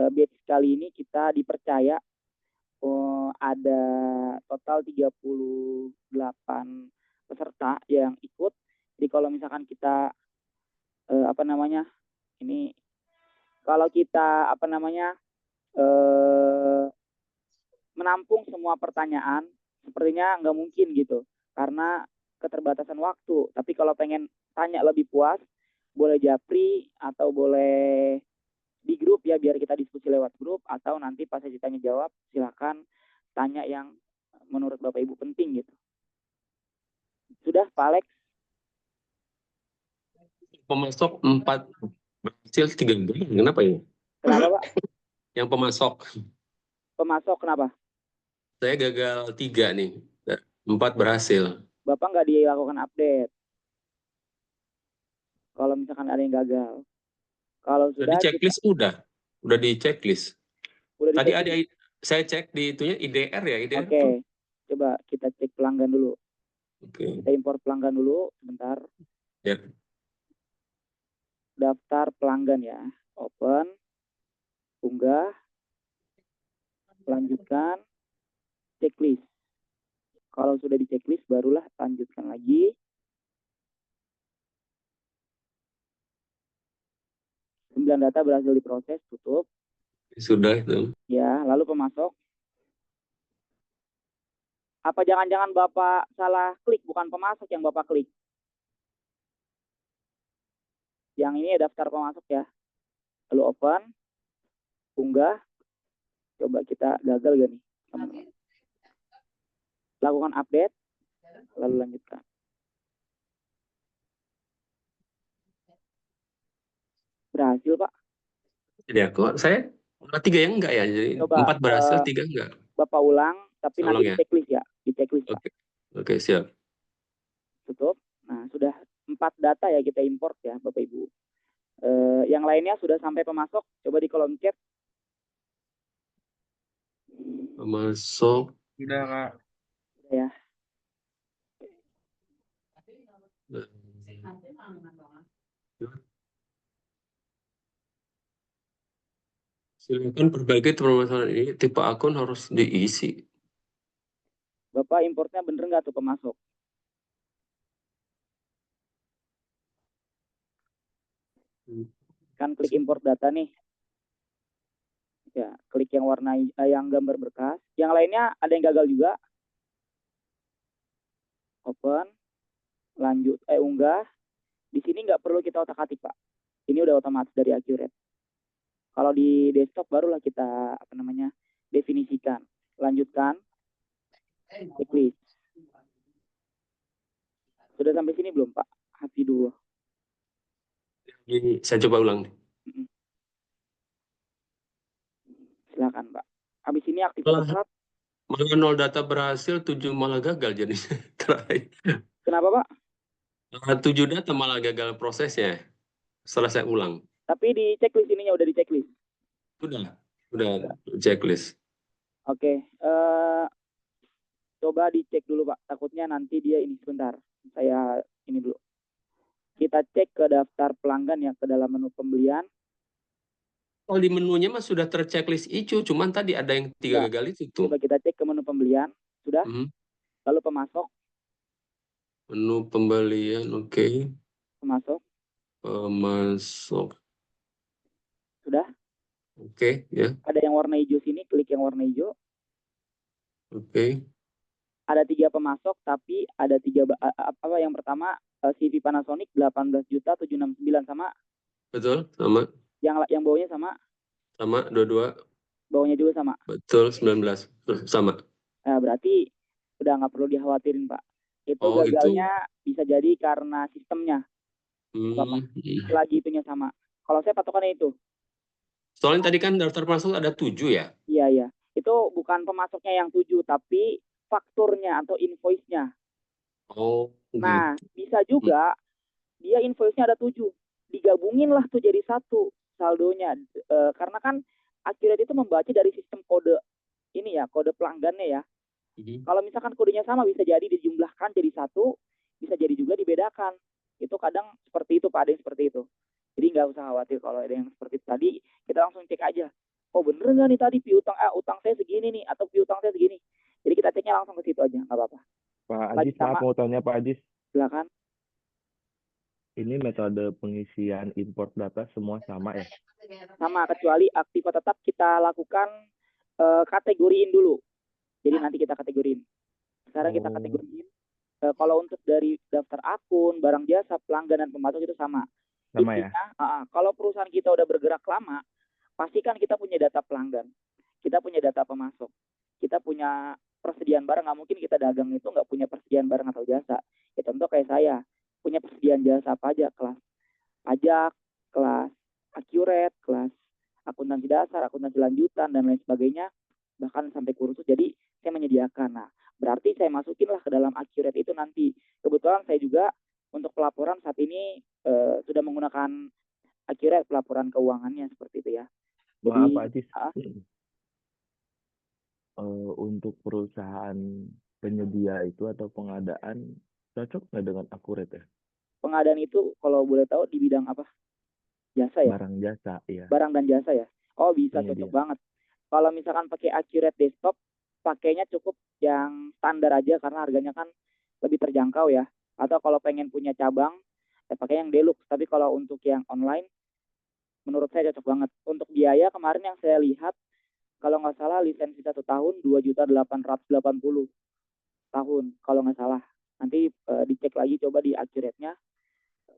batch kali ini kita dipercaya ada total 38 peserta yang ikut. Jadi kalau misalkan kita ini kalau kita menampung semua pertanyaan sepertinya nggak mungkin gitu karena keterbatasan waktu. Tapi kalau pengen tanya lebih puas, boleh japri atau boleh di grup ya, biar kita diskusi lewat grup, atau nanti pas saya tanya jawab silakan tanya yang menurut Bapak Ibu penting gitu. Sudah Pak Alex? Pemasok 4 berhasil 3 gagal. Kenapa ya? Kenapa Pak? Yang pemasok. Pemasok kenapa? Saya gagal 3 nih. 4 berhasil. Bapak nggak dilakukan update kalau misalkan ada yang gagal. Kalau Udah sudah di checklist udah di checklist. udah Tadi dicek. ada saya cek di itunya IDR ya, IDR. Oke. Coba kita cek pelanggan dulu. Oke. Kita import pelanggan dulu sebentar. Ya. Daftar pelanggan ya. Open, unggah, lanjutkan, checklist. Kalau sudah di checklist barulah lanjutkan lagi. 9 data berhasil diproses, tutup. Sudah itu. Ya, lalu pemasok. Apa jangan-jangan Bapak salah klik, bukan pemasok yang Bapak klik? Yang ini daftar pemasok ya. Lalu open, unggah. Coba kita gagal gak nih, teman-teman? Lakukan update, lalu lanjutkan. Berhasil Pak. Jadi saya 3 yang enggak ya. Jadi Coba 4 berhasil, 3 enggak. Bapak ulang, tapi Ulang nanti ya? di checklist ya. Di checklist Pak. Oke, siap. Tutup. Nah, sudah 4 data ya kita import ya Bapak Ibu. Yang lainnya sudah sampai pemasok. Coba di kolom chat. Pemasok. Udah, Kak. Ya. Silakan perbaiki permasalahan ini. Tipe akun harus diisi. Bapak importnya bener nggak tuh pemasok? Kan klik import data nih. Ya, klik yang warna yang gambar berkas. Yang lainnya ada yang gagal juga. Open, lanjut, unggah. Di sini nggak perlu kita otak-atik Pak. Ini udah otomatis dari Accurate. Kalau di desktop barulah kita definisikan. Lanjutkan. Checklist. Sudah sampai sini belum Pak? Hati dulu. Ini saya coba ulang. Silakan Pak. Habis ini aktivitas Malah 0 data berhasil, 7 malah gagal jadi. Kenapa Pak? 7 data malah gagal prosesnya. Setelah saya ulang. Tapi di checklist ininya udah di checklist. Udah checklist. Oke. Coba dicek dulu Pak. Takutnya nanti dia ini sebentar. Saya ini dulu. Kita cek ke daftar pelanggan ya, ke dalam menu pembelian. Kalau di menunya mah sudah terchecklist ICU, cuman tadi ada yang 3 gagal itu tuh. Coba kita cek ke menu pembelian. Sudah? Lalu pemasok. Menu pembelian, oke. Pemasok. Sudah? Oke, ya. Ada yang warna hijau sini, klik yang warna hijau. Oke. Ada 3 pemasok, tapi ada 3 yang pertama CV Panasonic 18.769 sama. Betul, sama. Yang bawahnya sama. Sama, dua-dua. Bawahnya juga sama. Betul, 19. Sama. Nah, berarti udah nggak perlu dikhawatirin, Pak. Itu Oh, gitu. gagalnya bisa jadi karena sistemnya, Bapak. Lagi itunya sama. Kalau saya patokannya itu. Soalnya tadi kan daftar masuk ada 7 ya? Iya, iya. Itu bukan pemasoknya yang 7, tapi fakturnya atau invoice-nya. Oh, Nah, gitu. bisa juga dia invoice-nya ada 7. Digabungin lah tuh jadi satu saldonya. Karena kan Accurate itu membaca dari sistem kode ini ya, kode pelanggannya ya. Kalau misalkan kodenya sama bisa jadi dijumlahkan jadi satu, bisa jadi juga dibedakan. Itu kadang seperti itu Pak, ada yang seperti itu. Jadi nggak usah khawatir kalau ada yang seperti itu tadi, kita langsung cek aja. Oh bener nggak nih tadi piutang utang saya segini nih atau piutang saya segini. Jadi kita ceknya langsung ke situ aja, nggak apa-apa. Pak Lagi Ajis, maaf sama, mau tanya Pak Ajis. silakan. Ini metode pengisian import data semua sama ya? Sama, kecuali aktiva tetap kita lakukan kategoriin dulu. Jadi nanti kita kategoriin. Sekarang kita Oh, kategoriin. Kalau untuk dari daftar akun, barang jasa, pelanggan, dan pemasok itu sama. sama ya? Intinya, kalau perusahaan kita udah bergerak lama, pastikan kita punya data pelanggan, kita punya data pemasok, kita punya persediaan barang. Nggak mungkin kita dagang itu nggak punya persediaan barang atau jasa. Ya contoh kayak saya, punya persediaan jasa apa aja, kelas pajak, kelas Accurate, kelas akuntansi dasar, akuntansi lanjutan, dan lain sebagainya, bahkan sampai kursus. Jadi saya menyediakan. Nah, berarti saya masukinlah ke dalam Accurate itu nanti. Kebetulan saya juga untuk pelaporan saat ini sudah menggunakan Accurate pelaporan keuangannya seperti itu ya. Maaf Jadi Pak Ajis, untuk perusahaan penyedia itu atau pengadaan cocok nggak dengan Accurate ya? pengadaan itu kalau boleh tahu di bidang apa? Jasa ya? Barang jasa, ya. Barang dan jasa ya? Oh bisa, cocok Penyedia. banget. Kalau misalkan pakai Accurate Desktop, pakainya cukup yang standar aja karena harganya kan lebih terjangkau ya. Atau kalau pengen punya cabang, pakai yang Deluxe. Tapi kalau untuk yang online, menurut saya cocok banget. Untuk biaya kemarin yang saya lihat, kalau nggak salah lisensi 1 tahun 2.880.000 tahun kalau nggak salah. Nanti dicek lagi coba di Accurate-nya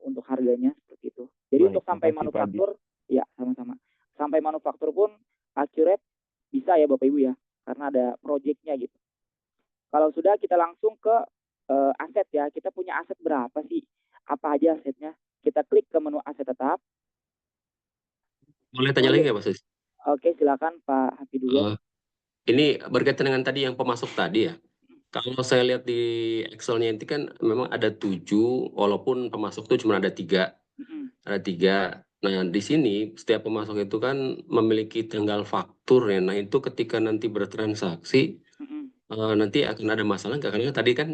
untuk harganya seperti itu. Jadi Baik, untuk sampai makasih, Pak Ajis. manufaktur, ya sama-sama. Sampai manufaktur pun Accurate bisa ya Bapak Ibu ya, karena ada project-nya gitu. Kalau sudah kita langsung ke aset ya, kita punya aset berapa sih? Apa aja asetnya? Kita klik ke menu aset tetap. Boleh tanya lagi nggak, Pak Sis? Oke, silakan Pak Hafi dulu. Ini berkaitan dengan tadi yang pemasok tadi ya. Kalau saya lihat di Excel-nya itu kan memang ada 7, walaupun pemasok itu cuma ada 3. Ada 3. Nah, di sini setiap pemasok itu kan memiliki tanggal faktur ya. Nah, itu ketika nanti bertransaksi, nanti akan ada masalah nggak? Karena tadi kan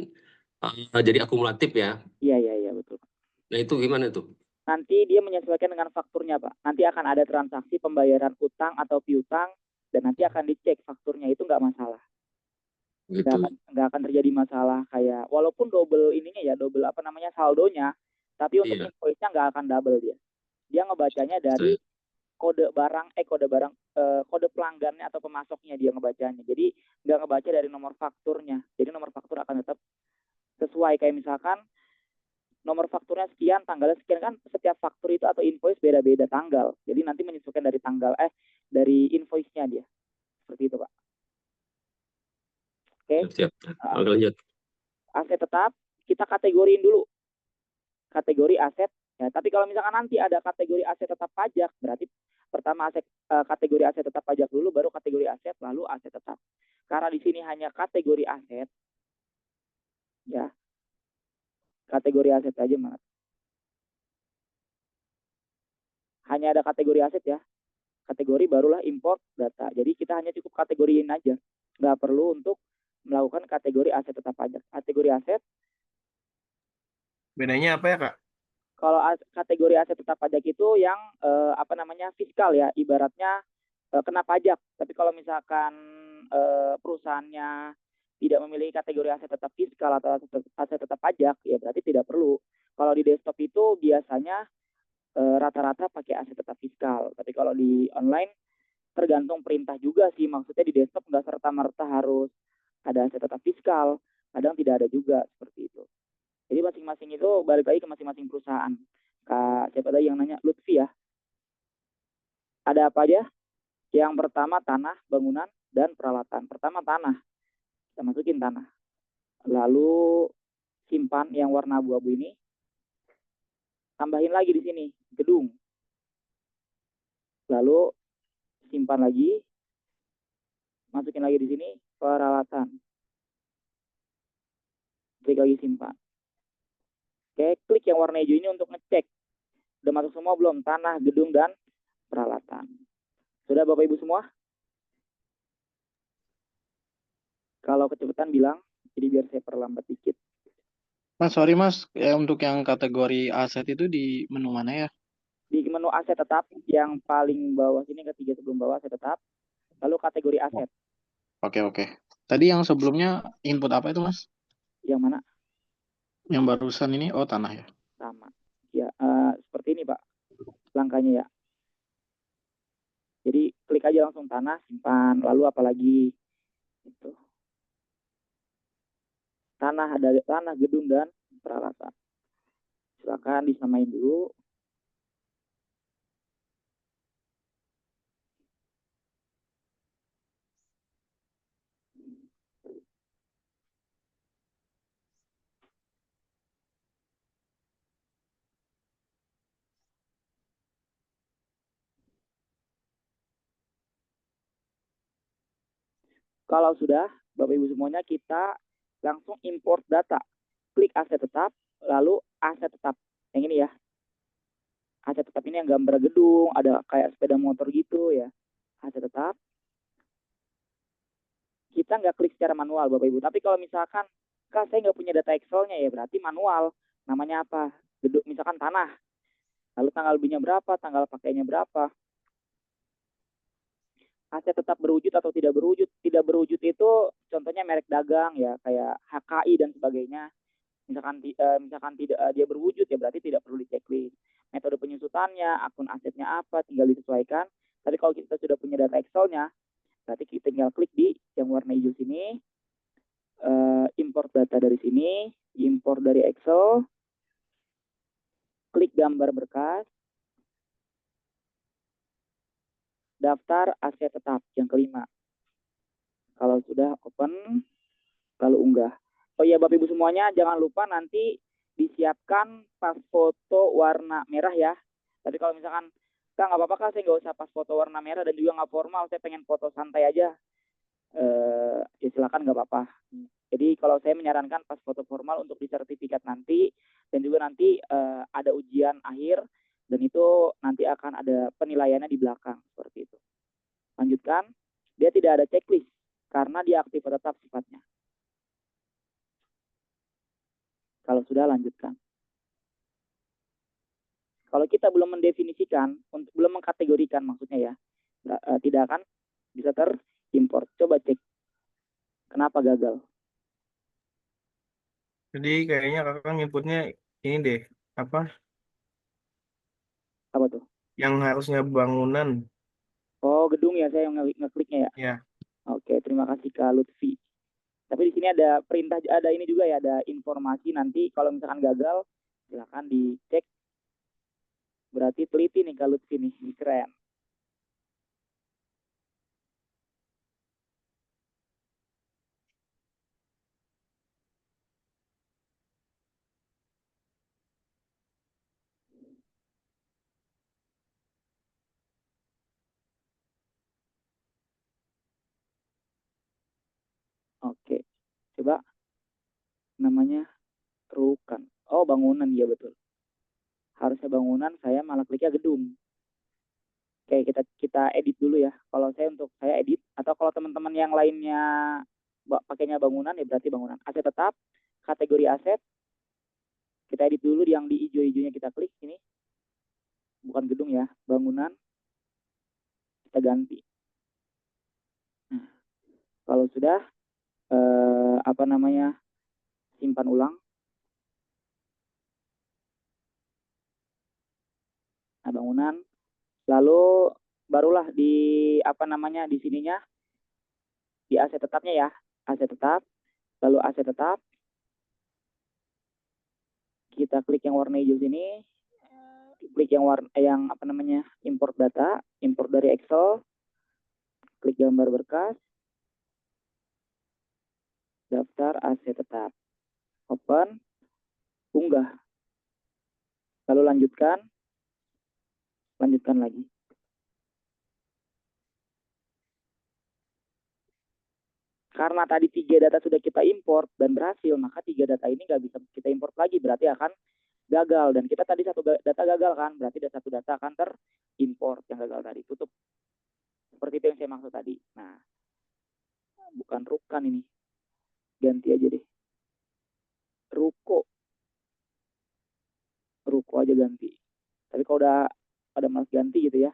jadi akumulatif ya. Iya, betul. Nah, itu gimana tuh? Nanti dia menyesuaikan dengan fakturnya, Pak. Nanti akan ada transaksi pembayaran utang atau piutang, dan nanti akan dicek fakturnya, itu nggak masalah. Gitu. Nggak akan terjadi masalah kayak, walaupun double ininya ya, double apa namanya saldonya, tapi untuk invoice-nya nggak akan double dia. Dia ngebacanya dari kode pelanggannya atau pemasoknya dia ngebacanya. Jadi nggak ngebaca dari nomor fakturnya. Jadi nomor faktur akan tetap sesuai, kayak misalkan nomor fakturnya sekian, tanggalnya sekian, kan setiap faktur itu atau invoice beda-beda tanggal. Jadi nanti menyesuaikan dari dari invoice-nya dia. Seperti itu, Pak. Oke. Siap. Lanjut. Aset tetap kita kategoriin dulu. Kategori aset ya, tapi kalau misalkan nanti ada kategori aset tetap pajak, berarti pertama kategori aset tetap pajak dulu, baru kategori aset, lalu aset tetap. Karena di sini hanya kategori aset ya. Kategori aset aja, Mas. Hanya ada kategori aset ya. Kategori barulah import data. Jadi kita hanya cukup kategoriin aja. Nggak perlu untuk melakukan kategori aset tetap pajak. Kategori aset. Bedanya apa ya, Kak? Kalau kategori aset tetap pajak itu yang fiskal ya. Ibaratnya kena pajak. Tapi kalau misalkan perusahaannya tidak memiliki kategori aset tetap fiskal atau aset tetap pajak, ya berarti tidak perlu. Kalau di desktop itu biasanya rata-rata pakai aset tetap fiskal. Tapi kalau di online tergantung perintah juga sih. Maksudnya di desktop nggak serta-merta harus ada aset tetap fiskal. Kadang tidak ada juga seperti itu. Jadi masing-masing itu balik lagi ke masing-masing perusahaan. Kak, siapa tadi yang nanya? Lutfi ya. Ada apa aja? Yang pertama tanah, bangunan, dan peralatan. Pertama tanah, kita masukin tanah. Lalu simpan yang warna abu-abu ini, tambahin lagi di sini gedung. Lalu simpan lagi, masukin lagi di sini peralatan. Klik lagi simpan. Oke, klik yang warna hijau ini untuk ngecek. Udah masuk semua belum? Tanah, gedung, dan peralatan. Sudah Bapak Ibu semua? Kalau kecepatan bilang, jadi biar saya perlambat dikit. Mas, sorry Mas, ya untuk yang kategori aset itu di menu mana ya? Di menu aset tetap, yang paling bawah sini ketiga sebelum bawah aset tetap. Lalu kategori aset. Oke. Tadi yang sebelumnya input apa itu Mas? Yang mana? Yang barusan ini, oh tanah ya. Sama. Ya, seperti ini Pak langkahnya ya. Jadi klik aja langsung tanah, simpan. Lalu apalagi itu. Tanah, ada tanah, gedung, dan peralatan. Silakan disamain dulu. Kalau sudah, Bapak Ibu semuanya, kita langsung import data. Klik aset tetap, lalu aset tetap. Yang ini ya. Aset tetap ini yang gambar gedung, ada kayak sepeda motor gitu ya. Aset tetap. Kita nggak klik secara manual, Bapak Ibu. Tapi kalau misalkan, Kak, saya nggak punya data Excel-nya ya, berarti manual. Namanya apa? Gedung, misalkan tanah. Lalu tanggal belinya berapa, tanggal pakainya berapa. Aset tetap berwujud atau tidak berwujud. Tidak berwujud itu contohnya merek dagang ya, kayak HKI dan sebagainya. Misalkan tidak dia berwujud ya berarti tidak perlu diceklis. Metode penyusutannya, akun asetnya apa, tinggal disesuaikan. Tapi kalau kita sudah punya data Excel-nya, berarti kita tinggal klik di yang warna hijau sini, import data dari sini, import dari Excel, klik gambar berkas, daftar aset tetap yang kelima. Kalau sudah open, lalu unggah. Oh iya Bapak Ibu semuanya, jangan lupa nanti disiapkan pas foto warna merah ya. Tapi kalau misalkan, Kak nggak apa-apa Kak, saya nggak usah pas foto warna merah dan juga nggak formal, saya pengen foto santai aja. Ya silakan nggak apa-apa. Jadi kalau saya menyarankan pas foto formal untuk di sertifikat nanti, dan juga nanti ada ujian akhir, dan itu nanti akan ada penilaiannya di belakang, seperti itu. Lanjutkan, dia tidak ada checklist, karena dia aktif tetap sifatnya. Kalau sudah, lanjutkan. Kalau kita belum mendefinisikan, belum mengkategorikan maksudnya ya, tidak akan bisa terimport. Coba cek, kenapa gagal? Jadi kayaknya kakak inputnya ini deh, apa Apa tuh? yang harusnya bangunan. Oh, gedung ya, saya yang ngekliknya ya. Ya, Oke, terima kasih Kak Lutfi. Tapi di sini ada perintah, ada ini juga ya, ada informasi nanti kalau misalkan gagal, silakan dicek. Berarti teliti nih Kak Lutfi nih, keren. Oke, coba namanya rukan. Oh, bangunan, ya betul. Harusnya bangunan, saya malah kliknya gedung. Oke, kita edit dulu ya. Kalau saya edit, atau kalau teman-teman yang lainnya pakainya bangunan, ya berarti bangunan. Aset tetap, kategori aset, kita edit dulu yang di hijau-hijaunya, kita klik ini. Bukan gedung ya, bangunan. Kita ganti. Nah, kalau sudah, simpan ulang. Nah, bangunan. Lalu barulah di sininya, di aset tetapnya ya, aset tetap, lalu aset tetap, kita klik yang warna hijau sini, klik yang import data, import dari Excel, Klik gambar berkas, daftar aset tetap. Open, unggah. Lalu lanjutkan lagi. Karena tadi 3 data sudah kita import dan berhasil, maka 3 data ini nggak bisa kita import lagi, berarti akan gagal. Dan kita tadi 1 data gagal kan, berarti ada 1 data akan terimport yang gagal tadi. Tutup. Seperti itu yang saya maksud tadi. Nah, bukan rukan ini. Ganti aja deh. Ruko aja ganti. Tapi kalau udah pada malas ganti gitu ya,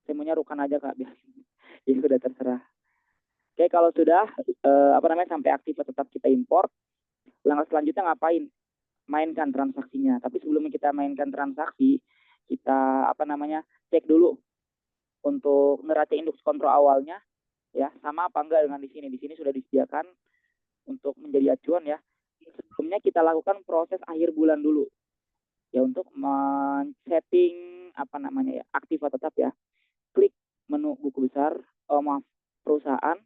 saya maunya rukan aja Kak, biar ya sudah terserah. Oke, kalau sudah sampai aktif tetap kita import, langkah selanjutnya ngapain? Mainkan transaksinya. Tapi sebelum kita mainkan transaksi, kita cek dulu untuk neraca indeks kontrol awalnya ya, sama apa enggak dengan di sini. Di sini sudah disediakan untuk menjadi acuan ya. Sebelumnya kita lakukan proses akhir bulan dulu. Ya, untuk men-setting aktiva tetap ya. Klik menu buku besar, perusahaan,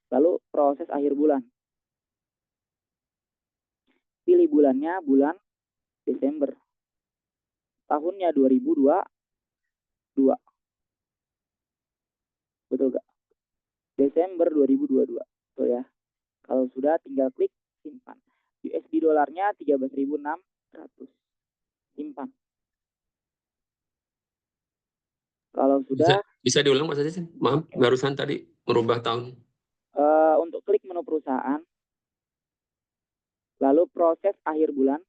lalu proses akhir bulan. Pilih bulannya bulan Desember. Tahunnya 2022. Betul gak? Desember 2022. Betul ya. Kalau sudah tinggal klik simpan. USD dolarnya 13.600. Simpan. Kalau sudah bisa diulang Mas Aziz? Maaf, barusan tadi merubah tahun. Untuk klik menu perusahaan, lalu proses akhir bulan.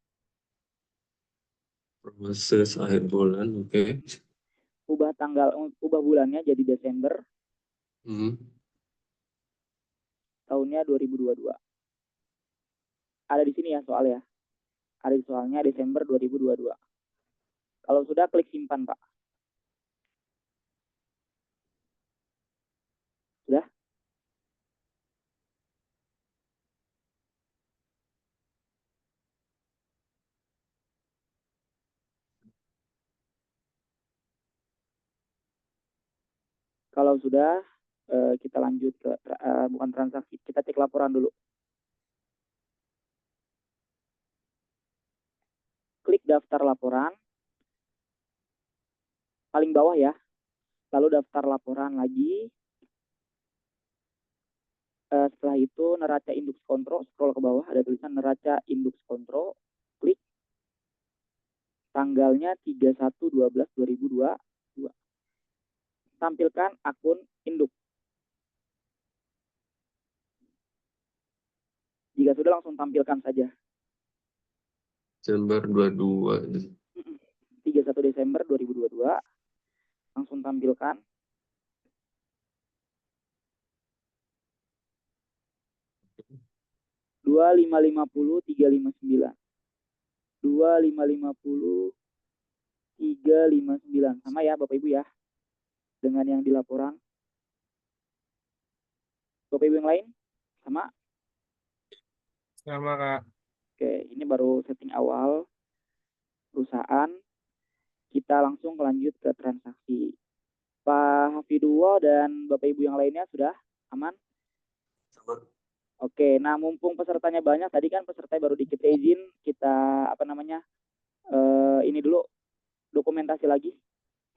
Proses akhir bulan, oke. Ubah bulannya jadi Desember. Tahunnya 2022. Ada di sini ya soalnya. Ada di soalnya Desember 2022. Kalau sudah klik simpan, Pak. Sudah? Kalau sudah, kita lanjut ke bukan transaksi, kita cek laporan dulu. Klik daftar laporan, paling bawah ya. Lalu daftar laporan lagi. Setelah itu neraca indeks kontrol, scroll ke bawah, ada tulisan neraca indeks kontrol. Klik. Tanggalnya 31/12/2022. Tampilkan akun induk. Jika sudah, langsung tampilkan saja. Desember 22. 31 Desember 2022. Langsung tampilkan. Rp25.550.359. 2550.359. Sama ya Bapak Ibu ya. Dengan yang di laporan. Bapak Ibu yang lain? Sama? Sama Kak. Oke, ini baru setting awal perusahaan. Kita langsung lanjut ke transaksi. Pak Hafidullah dan Bapak Ibu yang lainnya sudah aman? Oke, nah mumpung pesertanya banyak, tadi kan peserta baru dikit izin, kita ini dulu dokumentasi lagi.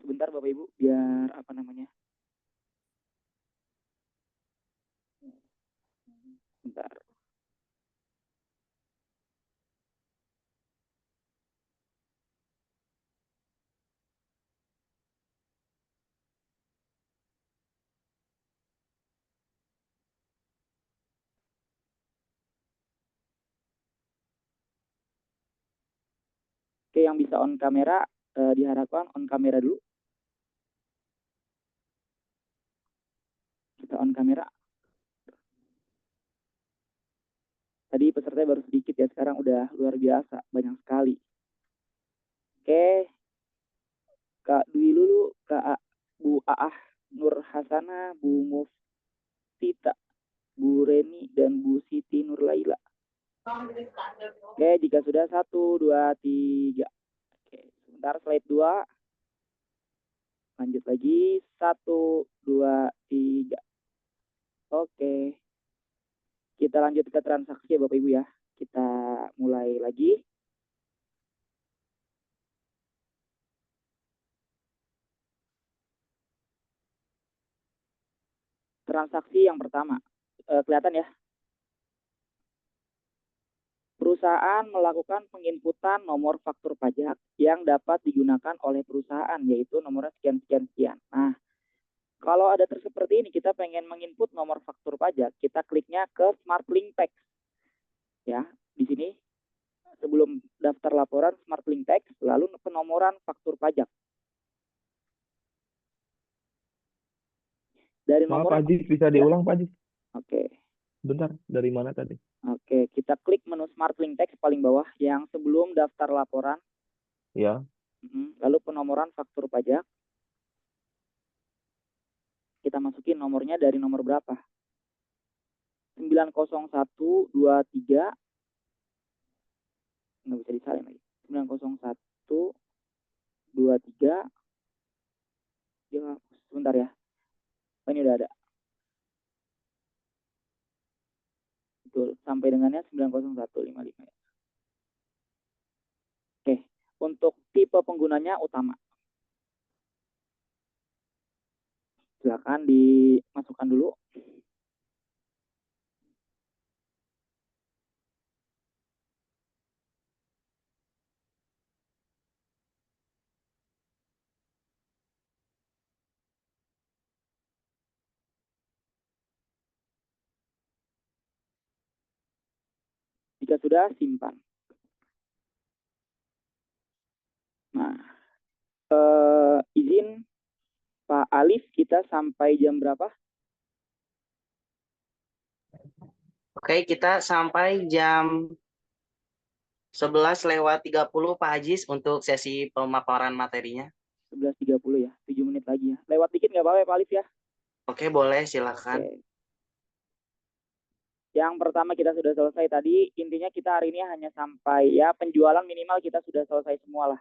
Sebentar Bapak Ibu, biar Bentar. Oke, yang bisa on kamera, diharapkan on kamera dulu. Kita on kamera. Tadi peserta baru sedikit ya, sekarang udah luar biasa, banyak sekali. Oke, Kak Dwi Lulu, Kak Bu Aah, Nur Hasana, Bu Muftita, Bu Reni, dan Bu Siti Nur Laila. Oke, jika sudah 1, 2, 3. Oke, sebentar slide 2. Lanjut lagi, 1, 2, 3. Oke. Kita lanjut ke transaksi ya Bapak Ibu ya. Kita mulai lagi. Transaksi yang pertama. Kelihatan ya? Perusahaan melakukan penginputan nomor faktur pajak yang dapat digunakan oleh perusahaan, yaitu nomornya sekian-sekian-sekian. Nah, kalau ada seperti ini, kita pengen menginput nomor faktur pajak, kita kliknya ke Smart Link Text. Ya, di sini sebelum daftar laporan Smart Link Text, lalu penomoran faktur pajak. Dari Maaf, nomor Pak Haji, bisa diulang, Pak Haji? Oke. Bentar, dari mana tadi? Oke, kita klik menu Smart Link Text paling bawah yang sebelum daftar laporan. Ya, Lalu penomoran faktur pajak. Kita masukin nomornya dari nomor berapa? 90123. Nggak bisa disalin lagi. 90123. Ya, sebentar ya. Oh, ini udah ada. Betul, sampai dengannya 90155. Oke, untuk tipe penggunanya utama. Silakan dimasukkan dulu. Jika sudah, simpan. Nah, izin Pak Alif, kita sampai jam berapa? Oke, kita sampai jam 11:30 Pak Ajis untuk sesi pemaparan materinya. 11.30 ya, 7 menit lagi ya. Lewat dikit nggak apa-apa ya Pak Alif ya? Oke, boleh, silakan. Oke. Yang pertama kita sudah selesai tadi, intinya kita hari ini hanya sampai ya penjualan minimal kita sudah selesai semua lah.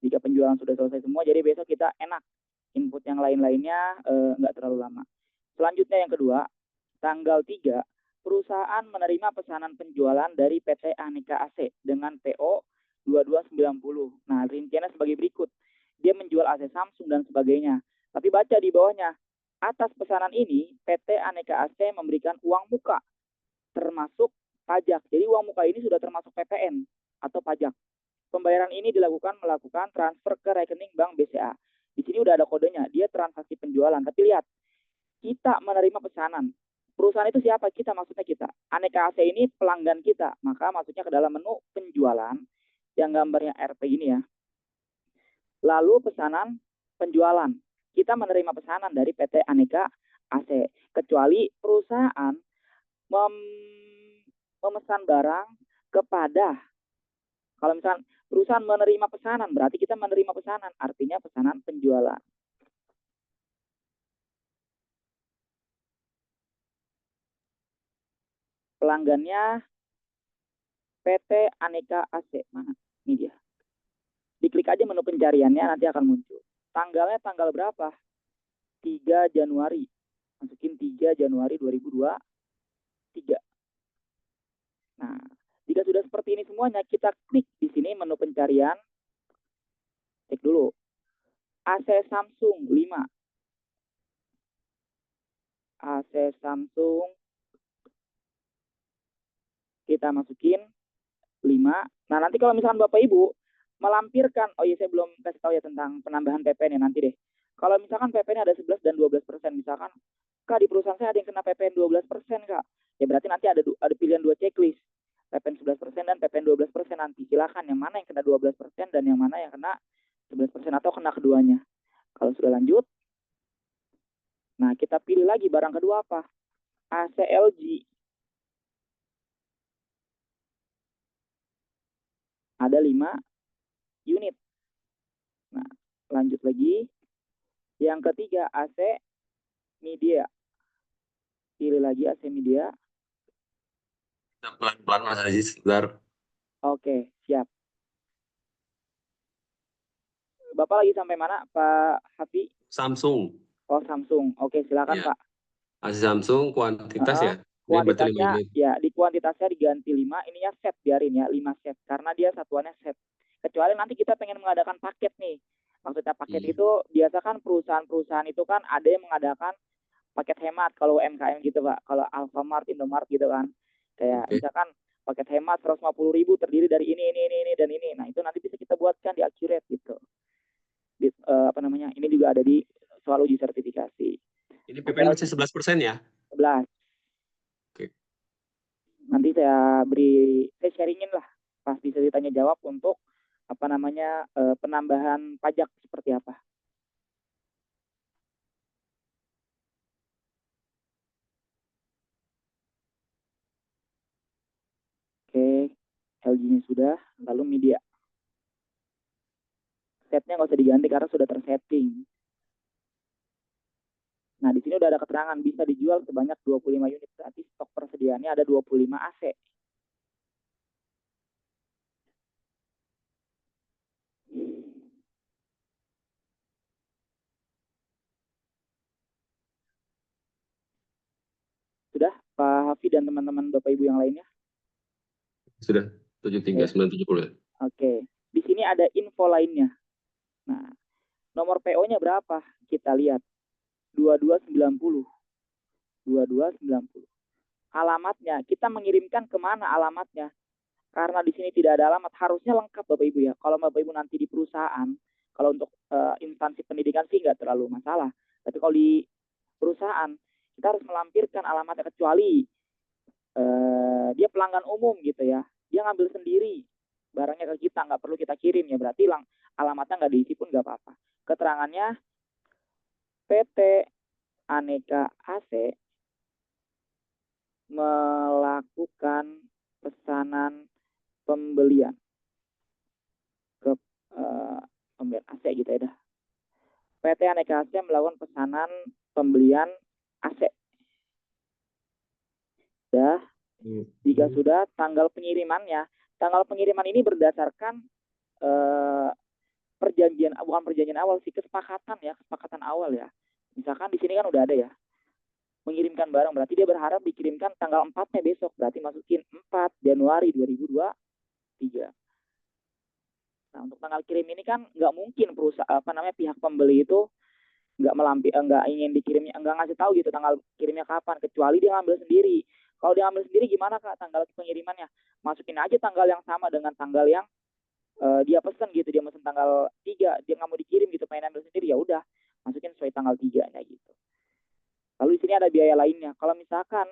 Jika penjualan sudah selesai semua, jadi besok kita enak. Input yang lain-lainnya nggak terlalu lama. Selanjutnya yang kedua, tanggal 3, perusahaan menerima pesanan penjualan dari PT Aneka AC dengan PO 2290. Nah, rinciannya sebagai berikut. Dia menjual AC Samsung dan sebagainya. Tapi baca di bawahnya, atas pesanan ini, PT Aneka AC memberikan uang muka termasuk pajak. Jadi uang muka ini sudah termasuk PPN atau pajak. Pembayaran ini melakukan transfer ke rekening bank BCA. Di sini udah ada kodenya, dia transaksi penjualan. Tapi lihat, kita menerima pesanan. Perusahaan itu siapa? Kita, maksudnya kita. Aneka AC ini pelanggan kita, maka masuknya ke dalam menu penjualan yang gambarnya RP ini ya. Lalu pesanan penjualan. Kita menerima pesanan dari PT Aneka AC. Kecuali perusahaan memesan barang kepada, kalau misalkan perusahaan menerima pesanan, berarti kita menerima pesanan, artinya pesanan penjualan. Pelanggannya PT Aneka AC, mana? Ini dia. Diklik aja menu pencariannya, nanti akan muncul. Tanggalnya tanggal berapa? 3 Januari. Masukin 3 Januari 2023. Nah, jika sudah seperti ini semuanya, kita klik di sini menu pencarian. Cek dulu. AC Samsung 5. AC Samsung. Kita masukin 5. Nah, nanti kalau misalkan Bapak Ibu melampirkan, oh iya saya belum kasih tahu ya tentang penambahan PPN ya nanti deh. Kalau misalkan PPN ada 11 dan 12%, misalkan, Kak di perusahaan saya ada yang kena PPN 12%, Kak. Ya berarti nanti ada pilihan 2 checklist. PPN 11% dan PPN 12% nanti. Silakan yang mana yang kena 12% dan yang mana yang kena 11% atau kena keduanya. Kalau sudah lanjut, nah kita pilih lagi barang kedua apa? AC LG. Ada 5 unit. Nah, lanjut lagi. Yang ketiga AC Media. Pilih lagi AC Media. Pelan-pelan Mas Aziz, sebentar. Oke, siap. Bapak lagi sampai mana, Pak Hafi? Samsung. Oh, Samsung. Oke, silakan Ya. Pak. AC Samsung kuantitas Heeh. ya. Ini berarti 5 Kuantitasnya unit. ya di kuantitasnya diganti 5, ininya set biarin ya 5 set karena dia satuannya set. Kecuali nanti kita pengen mengadakan paket nih. Maksudnya paket Hmm. itu biasa kan perusahaan-perusahaan itu kan ada yang mengadakan paket hemat kalau UMKM gitu Pak. Kalau Alfamart, Indomart gitu kan. Kayak Oke. misalkan paket hemat 150.000 terdiri dari ini dan ini. Nah, itu nanti bisa kita buatkan di Accurate gitu. Apa namanya? Ini juga ada di soal uji sertifikasi. Ini PPN masih 11% ya? 11. Oke. Nanti saya sharingin lah pas bisa ditanya jawab untuk apa namanya penambahan pajak seperti apa. Oke, LG-nya sudah, lalu media. Setnya nggak usah diganti karena sudah tersetting. Nah, di sini udah ada keterangan bisa dijual sebanyak 25 unit. Berarti stok persediaannya ada 25 AC. Sudah, Pak Hafi dan teman-teman Bapak Ibu yang lainnya? Sudah 73970 ya. Oke. Di sini ada info lainnya. Nah, nomor PO-nya berapa? Kita lihat. 2290. 2290. Alamatnya, kita mengirimkan kemana alamatnya? Karena di sini tidak ada alamat, harusnya lengkap Bapak Ibu ya. Kalau Bapak Ibu nanti di perusahaan, kalau untuk instansi pendidikan sih nggak terlalu masalah. Tapi kalau di perusahaan, kita harus melampirkan alamatnya kecuali dia pelanggan umum gitu ya. Dia ngambil sendiri barangnya ke kita, nggak perlu kita kirim ya. Berarti alamatnya nggak diisi pun nggak apa-apa. Keterangannya PT Aneka AC melakukan pesanan pembelian ke pembelian AC gitu ya dah. PT Aneka AC melakukan pesanan pembelian AC. Dah, jika sudah tanggal pengirimannya, tanggal pengiriman ini berdasarkan perjanjian, bukan perjanjian awal sih, kesepakatan awal ya. Misalkan di sini kan udah ada ya, mengirimkan barang, berarti dia berharap dikirimkan tanggal 4-nya besok, berarti masukin 4 Januari 2023. Nah, untuk tanggal kirim ini kan nggak mungkin pihak pembeli itu nggak ingin dikirimnya, nggak ngasih tahu gitu tanggal kirimnya kapan, kecuali dia ngambil sendiri. Kalau dia ngambil sendiri gimana Kak tanggal pengirimannya? Masukin aja tanggal yang sama dengan tanggal yang dia pesan gitu, dia pesan tanggal 3, dia nggak mau dikirim gitu, pengen ambil sendiri, ya udah masukin sesuai tanggal 3-nya gitu. Lalu di sini ada biaya lainnya. Kalau misalkan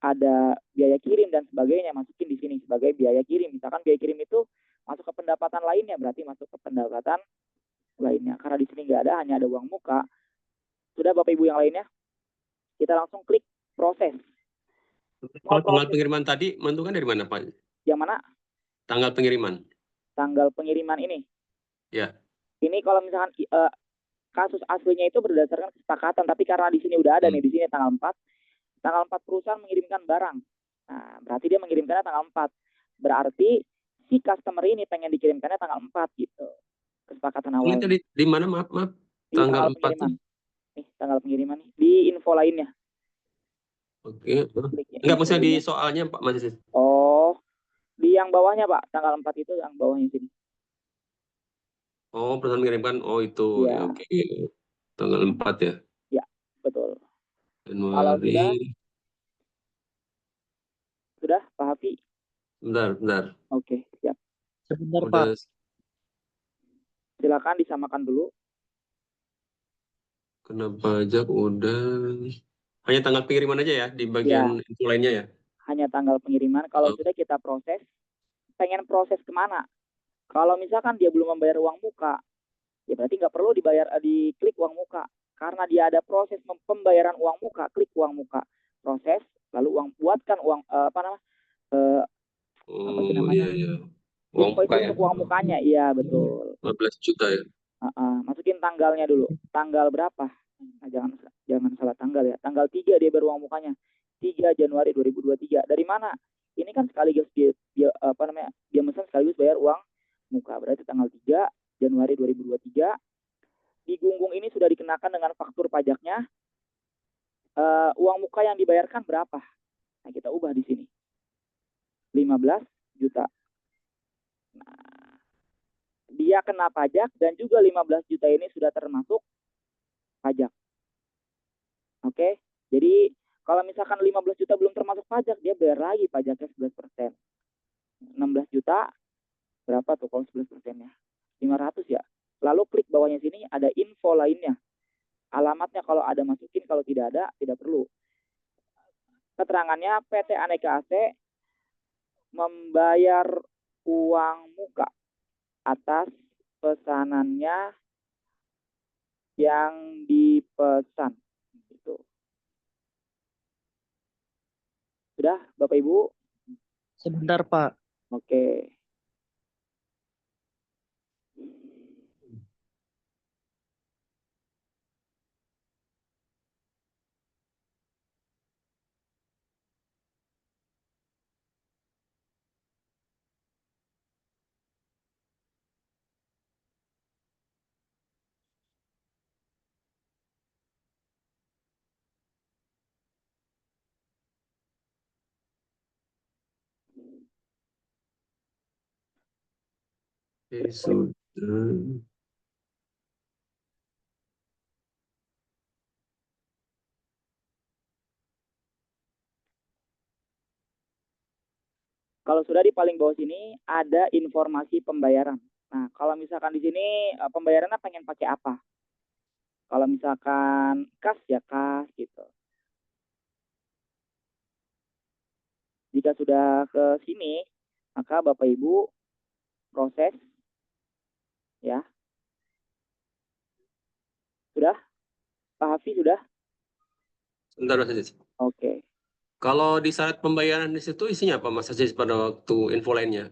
ada biaya kirim dan sebagainya, masukin di sini sebagai biaya kirim. Misalkan biaya kirim itu masuk ke pendapatan lainnya, berarti masuk ke pendapatan lainnya. Karena di sini nggak ada, hanya ada uang muka. Sudah Bapak Ibu yang lainnya? Kita langsung klik proses. Kalau tanggal pengiriman tadi menentukan dari mana Pak? Yang mana? Tanggal pengiriman. Tanggal pengiriman ini. Ya. Ini kalau misalkan kasus aslinya itu berdasarkan kesepakatan, tapi karena di sini udah ada nih, di sini tanggal 4. Tanggal 4 perusahaan mengirimkan barang. Nah, berarti dia mengirimkannya tanggal 4. Berarti si customer ini pengen dikirimkannya tanggal 4 gitu. Kesepakatan awal. Di mana maaf? Di tanggal 4 pengiriman. Nih, tanggal pengiriman nih. Di info lainnya. Oke. Enggak, maksudnya di soalnya Pak Mas. Oh, di yang bawahnya Pak, tanggal 4 itu yang bawahnya sini. Oh, perusahaan mengirimkan, oh itu, ya, oke. Tanggal 4 ya? Ya, betul. Januari. Kalau sudah Pak Hafi? Bentar. Oke, siap. Sebentar Pak. Silakan disamakan dulu. Kena pajak udah. Hanya tanggal pengiriman aja ya di bagian info lainnya ya? Hanya tanggal pengiriman. Kalau sudah kita proses, pengen proses kemana? Kalau misalkan dia belum membayar uang muka, ya berarti nggak perlu diklik uang muka. Karena dia ada proses pembayaran uang muka, klik uang muka. Proses, lalu buatkan uang, Iya. Uang info itu muka ya? untuk uang mukanya, iya betul. 15 juta ya? Masukin tanggalnya dulu. Tanggal berapa? Nah, jangan salah tanggal ya. Tanggal 3 dia baru uang mukanya. 3 Januari 2023. Dari mana? Ini kan sekaligus dia mesen sekaligus bayar uang muka. Berarti tanggal 3 Januari 2023. Di gunggung ini sudah dikenakan dengan faktur pajaknya. uang muka yang dibayarkan berapa? Nah, kita ubah di sini. 15 juta. Nah, dia kena pajak dan juga 15 juta ini sudah termasuk pajak. Oke, jadi kalau misalkan 15 juta belum termasuk pajak, dia bayar lagi pajaknya 11%. 16 juta, berapa tuh kalau 11%-nya? 500 ya. Lalu klik bawahnya sini, ada info lainnya. Alamatnya kalau ada masukin, kalau tidak ada, tidak perlu. Keterangannya PT Aneka AC membayar uang muka atas pesanannya yang dipesan. Gitu. Sudah, Bapak Ibu? Sebentar, Pak. Oke. Oke, sudah. Kalau sudah di paling bawah sini ada informasi pembayaran. Nah, kalau misalkan di sini pembayarannya pengen pakai apa? Kalau misalkan kas ya kas gitu. Jika sudah ke sini, maka Bapak Ibu proses ya. Sudah? Pak Hafi sudah? Sebentar Mas Aziz. Oke. Kalau di syarat pembayaran di situ isinya apa Mas Aziz pada waktu info lainnya?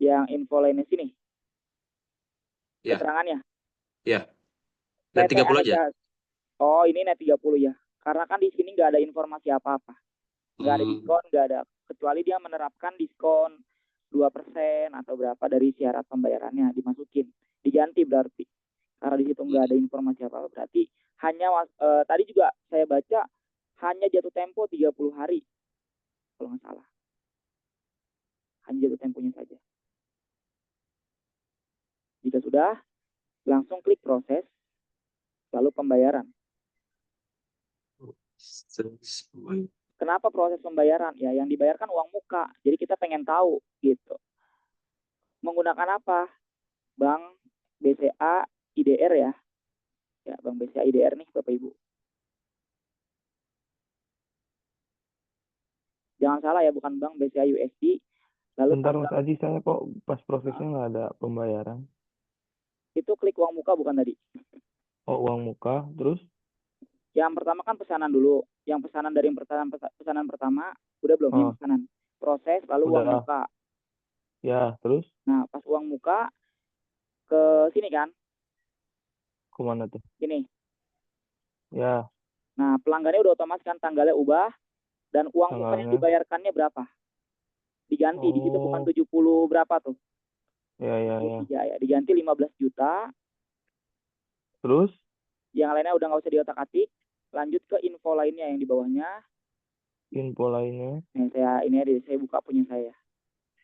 Yang info lainnya sini. Ya. Keterangannya. Ya. Net PT 30 aja. Aneka. Oh, ini net 30 ya. Karena kan di sini nggak ada informasi apa-apa. Nggak ada diskon, nggak ada. Kecuali dia menerapkan diskon 2% atau berapa dari syarat pembayarannya dimasukin. Diganti berarti. Karena di situ nggak ada informasi apa-apa. Berarti hanya tadi juga saya baca hanya jatuh tempo 30 hari. Kalau nggak salah. Hanya jatuh temponya saja. Jika sudah, langsung klik proses, lalu pembayaran. Kenapa proses pembayaran? Ya, yang dibayarkan uang muka. Jadi kita pengen tahu gitu. Menggunakan apa? Bank BCA IDR ya. Ya, Bank BCA IDR nih Bapak Ibu. Jangan salah ya, bukan Bank BCA USD. Lalu Bentar Mas Aji, saya kok pas prosesnya nggak ada pembayaran. itu klik uang muka bukan tadi. Oh, uang muka, terus? Yang pertama kan pesanan dulu. Yang pesanan dari pesanan pertama, udah belum yang pesanan? Proses, lalu uang Udah. muka. Ya, terus? Nah, pas uang muka, ke sini kan? Kemana tuh? Ini. Ya, Nah, pelanggannya udah otomatis kan tanggalnya ubah, dan uang muka yang tanggalnya. dibayarkannya berapa? Diganti, di situ bukan 70 berapa tuh? Ya. 73 ya. Diganti 15 juta. Terus? Yang lainnya udah nggak usah diotak-atik. Lanjut ke info lainnya yang di bawahnya. Info lainnya. Nih, saya buka punya saya.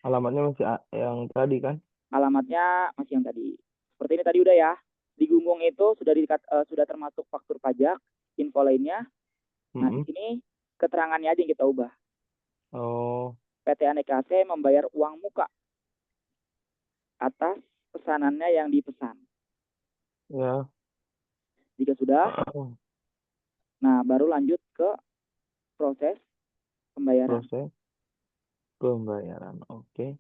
Alamatnya masih yang tadi kan? Alamatnya masih yang tadi. Seperti ini tadi udah ya. Di gunggung itu sudah termasuk faktur pajak, info lainnya. Nah, di sini keterangannya aja yang kita ubah. Oh. PT Aneka AC membayar uang muka atas pesanannya yang dipesan. Ya. Jika sudah, nah baru lanjut ke proses pembayaran. Proses pembayaran, oke.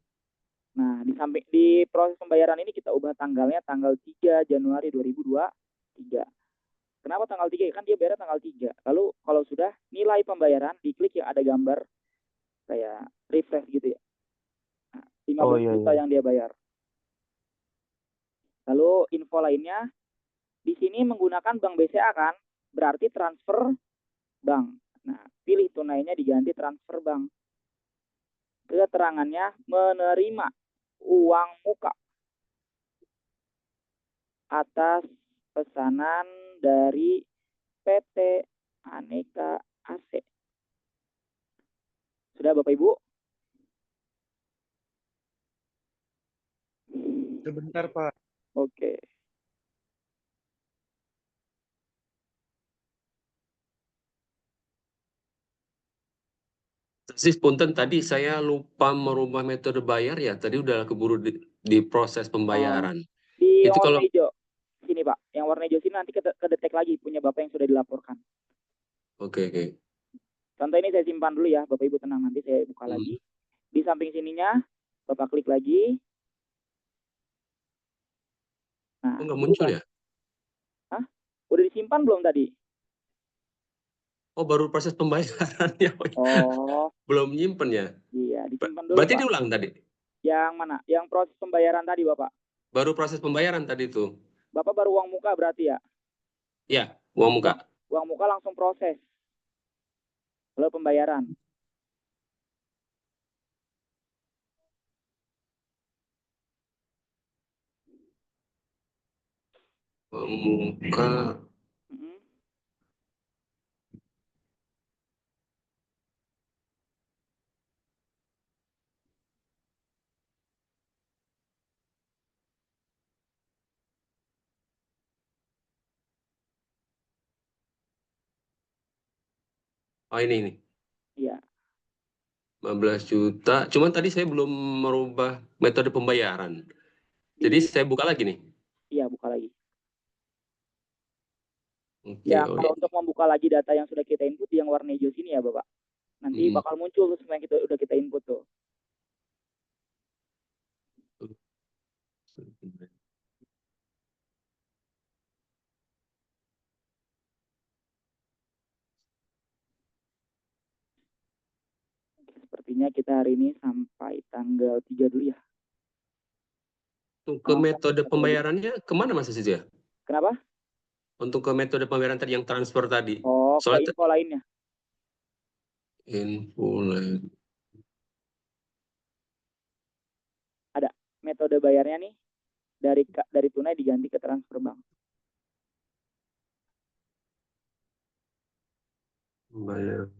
Nah, di proses pembayaran ini kita ubah tanggalnya tanggal 3 Januari 2023. Kenapa tanggal 3? Kan dia bayar tanggal 3. Lalu kalau sudah nilai pembayaran, diklik yang ada gambar kayak refresh gitu ya. Nah, 15 juta yang dia bayar. Lalu info lainnya, di sini menggunakan Bank BCA kan, berarti transfer bank. Nah, pilih tunainya diganti transfer bank. Keterangannya menerima uang muka atas pesanan dari PT Aneka AC. Sudah Bapak Ibu? Sebentar, Pak. Oke. Sis, punten tadi saya lupa merubah metode bayar ya. Tadi udah keburu di proses pembayaran. Di Itu yang warna kalau hijau. Sini Pak, yang warna hijau sini nanti kedetek lagi punya Bapak yang sudah dilaporkan. oke. Contoh ini saya simpan dulu ya, Bapak Ibu tenang, nanti saya buka lagi. Di samping sininya, Bapak klik lagi. Nah, nggak muncul ya? Hah? Udah disimpan belum tadi? Oh, baru proses pembayarannya. Oh, Belum nyimpen ya? iya, disimpan dulu Berarti Pak. diulang tadi? Yang mana? Yang proses pembayaran tadi Bapak. Baru proses pembayaran tadi tuh? Bapak baru uang muka berarti ya? Ya, uang muka. Uang muka langsung proses. Lalu pembayaran. Uang muka. Oh, ini. Iya. 15 juta. Cuman tadi saya belum merubah metode pembayaran. Jadi saya buka lagi nih. Iya, buka lagi. Oke, Ya, oh kalau ya. untuk membuka lagi data yang sudah kita input yang warna hijau sini ya, Bapak. Nanti bakal muncul tuh semua yang udah kita input tuh. Sepertinya kita hari ini sampai tanggal 3 dulu ya. Untuk ke metode pembayarannya kemana Mas Aziz ya? Kenapa? Untuk ke metode pembayaran tadi yang transfer tadi. Oh, ke Soalnya info lainnya. info lain. Ada metode bayarnya nih dari tunai diganti ke transfer bank. Bayar.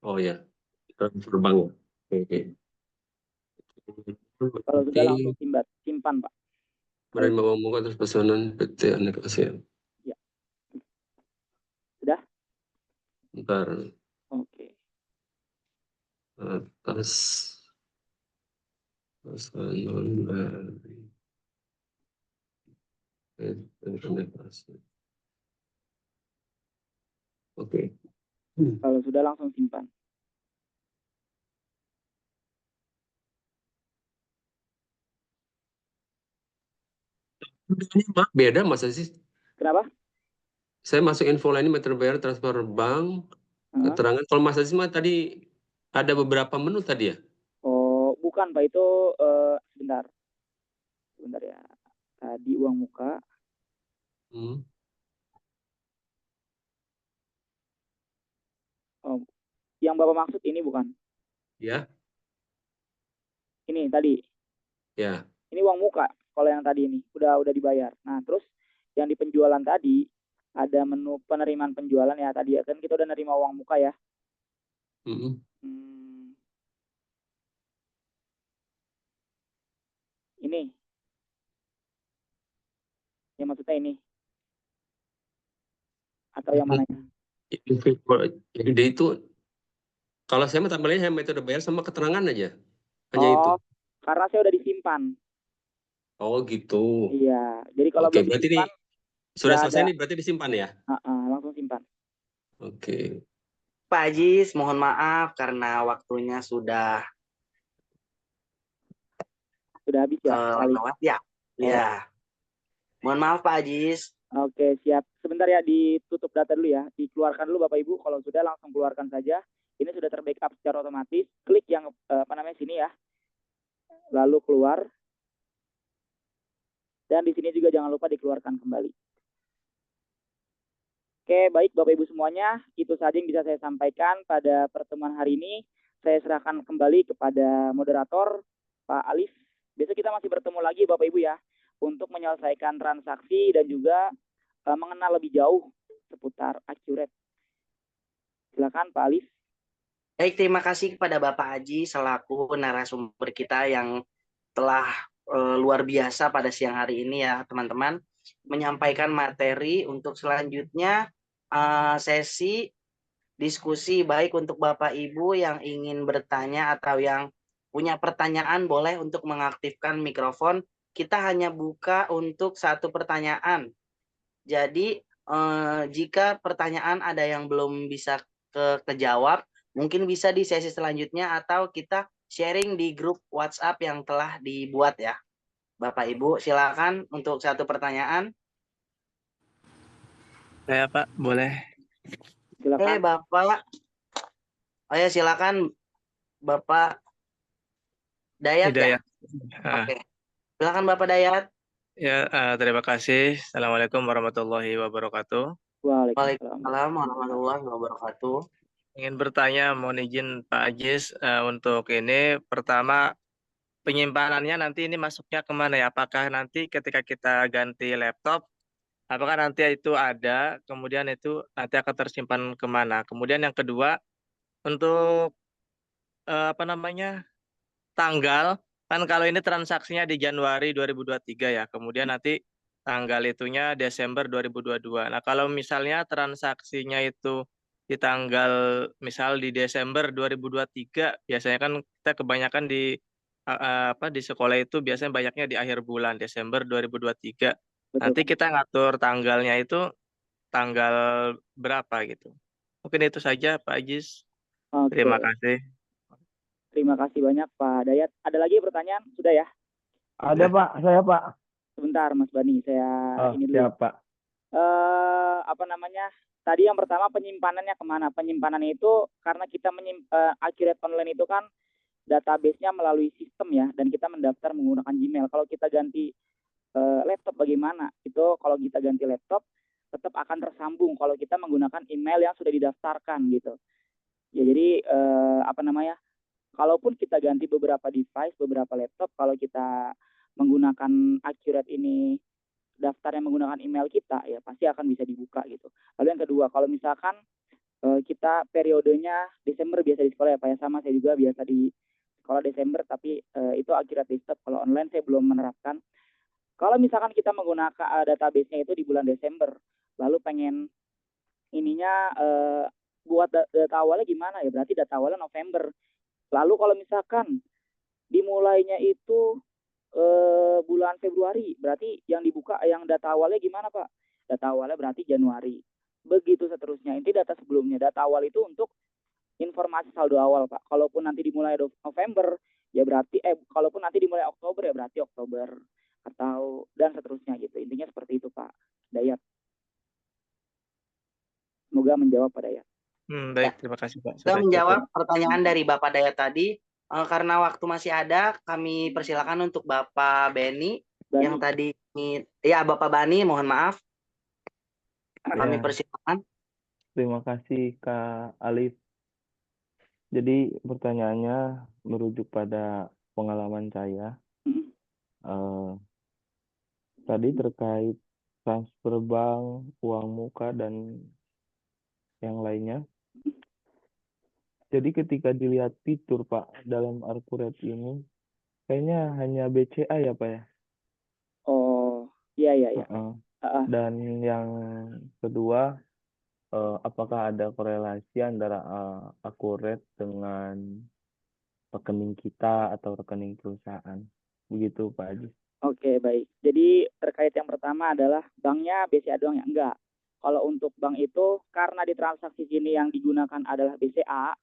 Oh ya, transfer bank. Oke. Kalau sudah langsung simpan Pak. Menerima uang muka atas pesanan PT Aneka ASEAN. Ya. Sudah? Bentar. Oke. Atas pesanan dari PT Aneka ASEAN. Oke. Kalau sudah langsung simpan. Beda Mas Aziz. Kenapa? Saya masuk info lain metode bayar transfer bank. Keterangan. Kalau Mas Aziz mah tadi ada beberapa menu tadi ya? Oh, bukan Pak, itu sebentar. Sebentar ya. Tadi uang muka. Oh, yang Bapak maksud ini bukan? Ya. Ini tadi. Ya. Ini uang muka. Kalau yang tadi ini udah dibayar. Nah, terus yang di penjualan tadi ada menu penerimaan penjualan ya tadi ya kan kita udah nerima uang muka ya. Ini. Yang maksudnya ini. Atau yang mana? Jadi itu kalau saya tambahin metode bayar sama keterangan aja. Hanya itu. Karena saya udah disimpan. Oh gitu. Iya. Jadi kalau Oke, belum berarti disimpan, ini sudah selesai nih, berarti disimpan ya? Langsung simpan. Oke. Pak Ajis, mohon maaf karena waktunya sudah habis ya. lewat ya. Ya. Mohon maaf Pak Ajis. Oke, siap. Sebentar ya, ditutup data dulu ya. Dikeluarkan dulu Bapak Ibu. Kalau sudah langsung keluarkan saja. Ini sudah terbackup secara otomatis. Klik yang sini ya. Lalu keluar. Dan di sini juga jangan lupa dikeluarkan kembali. Oke, baik Bapak Ibu semuanya. Itu saja yang bisa saya sampaikan pada pertemuan hari ini. Saya serahkan kembali kepada moderator Pak Alif. Besok kita masih bertemu lagi Bapak Ibu ya. untuk menyelesaikan transaksi dan juga mengenal lebih jauh seputar Accurate. Silakan Pak Alif. Baik, terima kasih kepada Bapak Aji selaku narasumber kita yang telah luar biasa pada siang hari ini ya teman-teman, menyampaikan materi untuk selanjutnya sesi diskusi baik untuk Bapak Ibu yang ingin bertanya atau yang punya pertanyaan boleh untuk mengaktifkan mikrofon. Kita hanya buka untuk satu pertanyaan. Jadi jika pertanyaan ada yang belum bisa kejawab, mungkin bisa di sesi selanjutnya atau kita sharing di grup WhatsApp yang telah dibuat ya. Bapak Ibu silakan untuk satu pertanyaan. Saya Pak, boleh. Silakan. Bapak. Oh ya, silakan Bapak Dayat ya. Hidayat. Oke. Silakan Bapak Dayat. Ya, terima kasih. Assalamualaikum warahmatullahi wabarakatuh. Waalaikumsalam warahmatullahi wabarakatuh. Ingin bertanya, mohon izin Pak Ajis untuk ini. Pertama, penyimpanannya nanti ini masuknya kemana ya? Apakah nanti ketika kita ganti laptop, apakah nanti itu ada, kemudian itu nanti akan tersimpan kemana? Kemudian yang kedua, untuk tanggal, kan kalau ini transaksinya di Januari 2023 ya, kemudian nanti tanggal itunya Desember 2022. Nah, kalau misalnya transaksinya itu di tanggal misal di Desember 2023, biasanya kan kita kebanyakan di sekolah itu biasanya banyaknya di akhir bulan Desember 2023. Betul. Nanti kita ngatur tanggalnya itu tanggal berapa gitu. Mungkin itu saja Pak Ajis. Oke. Terima kasih. Terima kasih banyak Pak Dayat. Ada lagi pertanyaan? Sudah ya? Ada Pak, saya Pak. Sebentar Mas Bani, saya ini dulu. Siap Pak. Tadi yang pertama penyimpanannya kemana? Penyimpanannya itu karena kita Accurate Online itu kan database-nya melalui sistem ya, dan kita mendaftar menggunakan Gmail. Kalau kita ganti laptop bagaimana? Itu kalau kita ganti laptop tetap akan tersambung kalau kita menggunakan email yang sudah didaftarkan gitu. Ya jadi kalaupun kita ganti beberapa device, beberapa laptop, kalau kita menggunakan Accurate ini daftarnya menggunakan email kita, ya pasti akan bisa dibuka gitu. Lalu yang kedua, kalau misalkan kita periodenya Desember biasa di sekolah ya Pak ya, sama saya juga biasa di sekolah Desember, tapi itu Accurate Desktop. Kalau online saya belum menerapkan. Kalau misalkan kita menggunakan database-nya itu di bulan Desember, lalu pengen ininya buat data awalnya gimana ya? Berarti data awalnya November. Lalu kalau misalkan dimulainya itu bulan Februari, berarti yang dibuka yang data awalnya gimana Pak? Data awalnya berarti Januari. Begitu seterusnya. Ini data sebelumnya. Data awal itu untuk informasi saldo awal Pak. Kalaupun nanti dimulai November, ya berarti kalaupun nanti dimulai Oktober ya berarti Oktober, atau dan seterusnya gitu. Intinya seperti itu Pak Dayat. Semoga menjawab Pak Dayat. Baik, terima kasih Pak. Sudah menjawab pertanyaan dari Bapak Dayat tadi. Karena waktu masih ada, kami persilakan untuk Bapak Beni yang tadi ya Bapak Bani, mohon maaf. Kami persilakan. Terima kasih Kak Alif. Jadi pertanyaannya merujuk pada pengalaman saya. Tadi terkait transfer bank, uang muka, dan yang lainnya. Jadi ketika dilihat fitur Pak dalam Accurate ini, kayaknya hanya BCA ya Pak ya? Oh, iya. Dan yang kedua, apakah ada korelasi antara Accurate dengan rekening kita atau rekening perusahaan? Begitu Pak Haji. Oke, baik. Jadi terkait yang pertama adalah banknya BCA doang ya? Enggak. Kalau untuk bank itu karena di transaksi sini yang digunakan adalah BCA,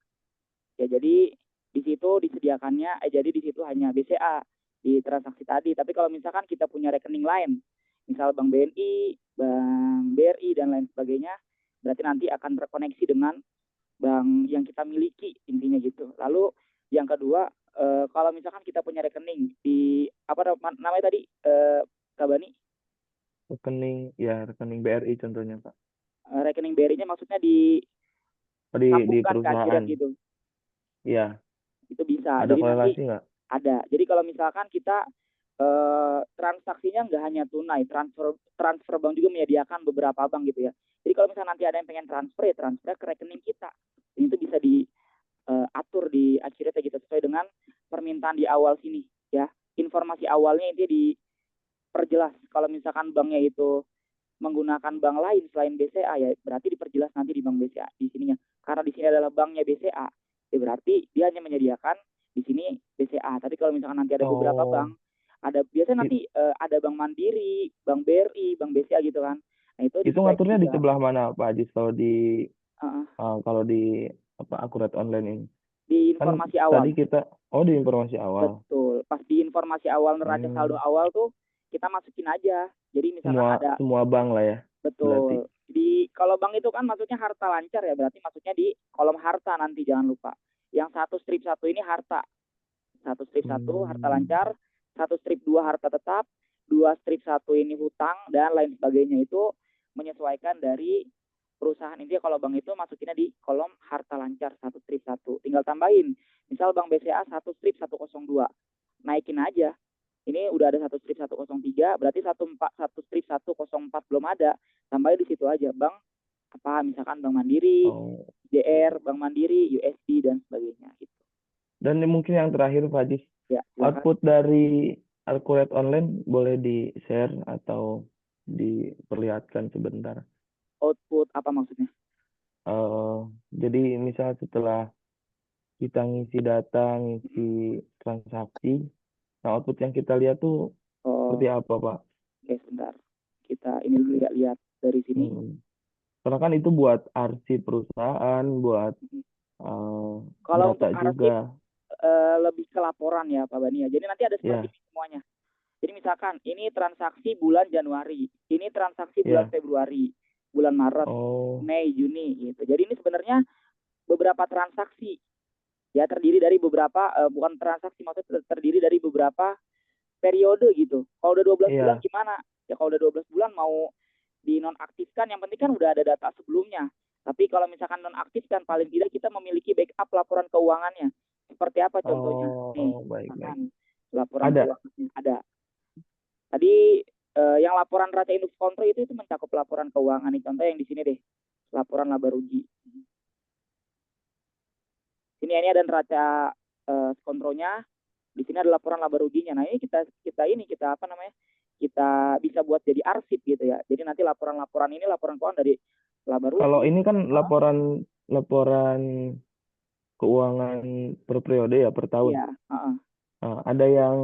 ya jadi di situ disediakannya, jadi di situ hanya BCA di transaksi tadi. Tapi kalau misalkan kita punya rekening lain, misal Bank BNI, Bank BRI, dan lain sebagainya, berarti nanti akan terkoneksi dengan bank yang kita miliki, intinya gitu. Lalu yang kedua, kalau misalkan kita punya rekening di apa namanya tadi Kak Bani? Rekening BRI contohnya Pak. Rekening BRI-nya maksudnya di perusahaan gitu. Iya. Itu bisa. Ada korelasi nggak? Ada. Jadi kalau misalkan kita transaksinya nggak hanya tunai, transfer bank juga menyediakan beberapa bank gitu ya. Jadi kalau misalnya nanti ada yang pengen transfer ya transfer ke rekening kita. Dan itu bisa diatur di akhirnya gitu sesuai dengan permintaan di awal sini ya. Informasi awalnya itu diperjelas. Kalau misalkan banknya itu menggunakan bank lain selain BCA ya berarti diperjelas nanti di bank BCA di sininya. Karena di sini adalah banknya BCA, ya berarti dia hanya menyediakan di sini BCA. Tapi kalau misalkan nanti ada beberapa bank, ada biasanya nanti ada Bank Mandiri, Bank BRI, Bank BCA gitu kan. Nah itu ngaturnya di juga. sebelah mana Pak Ajis kalau di akurat online ini? Di Kan informasi awal. tadi kita di informasi awal. Betul. Pas di informasi awal neraca saldo awal tuh kita masukin aja. Jadi misalkan semua bank lah ya. Betul. Berarti. Di kalau bank itu kan maksudnya harta lancar ya, berarti maksudnya di kolom harta nanti jangan lupa. Yang 1 strip 1 ini harta. 1 strip 1 harta lancar, 1 strip 2 harta tetap, 2 strip 1 ini hutang dan lain sebagainya. Itu menyesuaikan dari perusahaan. Intinya kalau bank itu masukinnya di kolom harta lancar 1 strip 1. Tinggal tambahin. Misal Bank BCA 1 strip 102. Naikin aja. Ini udah ada 1 strip 103, berarti 1 strip 104 belum ada. Tambahin di situ aja bank apa misalkan Bank Mandiri, DR, Bank Mandiri, USD dan sebagainya gitu. Dan mungkin yang terakhir Pak Ajis, ya, output dari Akurat Online boleh di-share atau diperlihatkan sebentar. Output apa maksudnya? Jadi misal setelah kita ngisi data, ngisi transaksi, nah output yang kita lihat tuh seperti apa Pak? Oke sebentar, kita ini dulu lihat dari sini. Karena kan itu buat arsip perusahaan, buat kalau data untuk arsip, juga. Lebih ke laporan ya Pak Bani ya. Jadi nanti ada seperti ini semuanya. Jadi misalkan ini transaksi bulan Januari, ini transaksi bulan Februari, bulan Maret, Mei, Juni gitu. Jadi ini sebenarnya beberapa transaksi ya terdiri dari beberapa bukan transaksi maksudnya terdiri dari beberapa periode gitu. Kalau udah 12 bulan gimana? Ya kalau udah 12 bulan mau dinonaktifkan yang penting kan udah ada data sebelumnya. Tapi kalau misalkan nonaktifkan paling tidak kita memiliki backup laporan keuangannya. Seperti apa contohnya? Baik. Laporan keuangannya ada. Tadi yang laporan neraca induk kontrol itu mencakup laporan keuangan nih. Contoh yang di sini deh. Laporan laba rugi. Ini ada neraca kontrolnya. Di sini ada laporan laba ruginya. Nah, ini kita apa namanya? Kita bisa buat jadi arsip gitu ya. Jadi nanti laporan-laporan ini laporan keuangan dari laba rugi. Kalau ini kan laporan keuangan per periode ya, per tahun. Iya, ada yang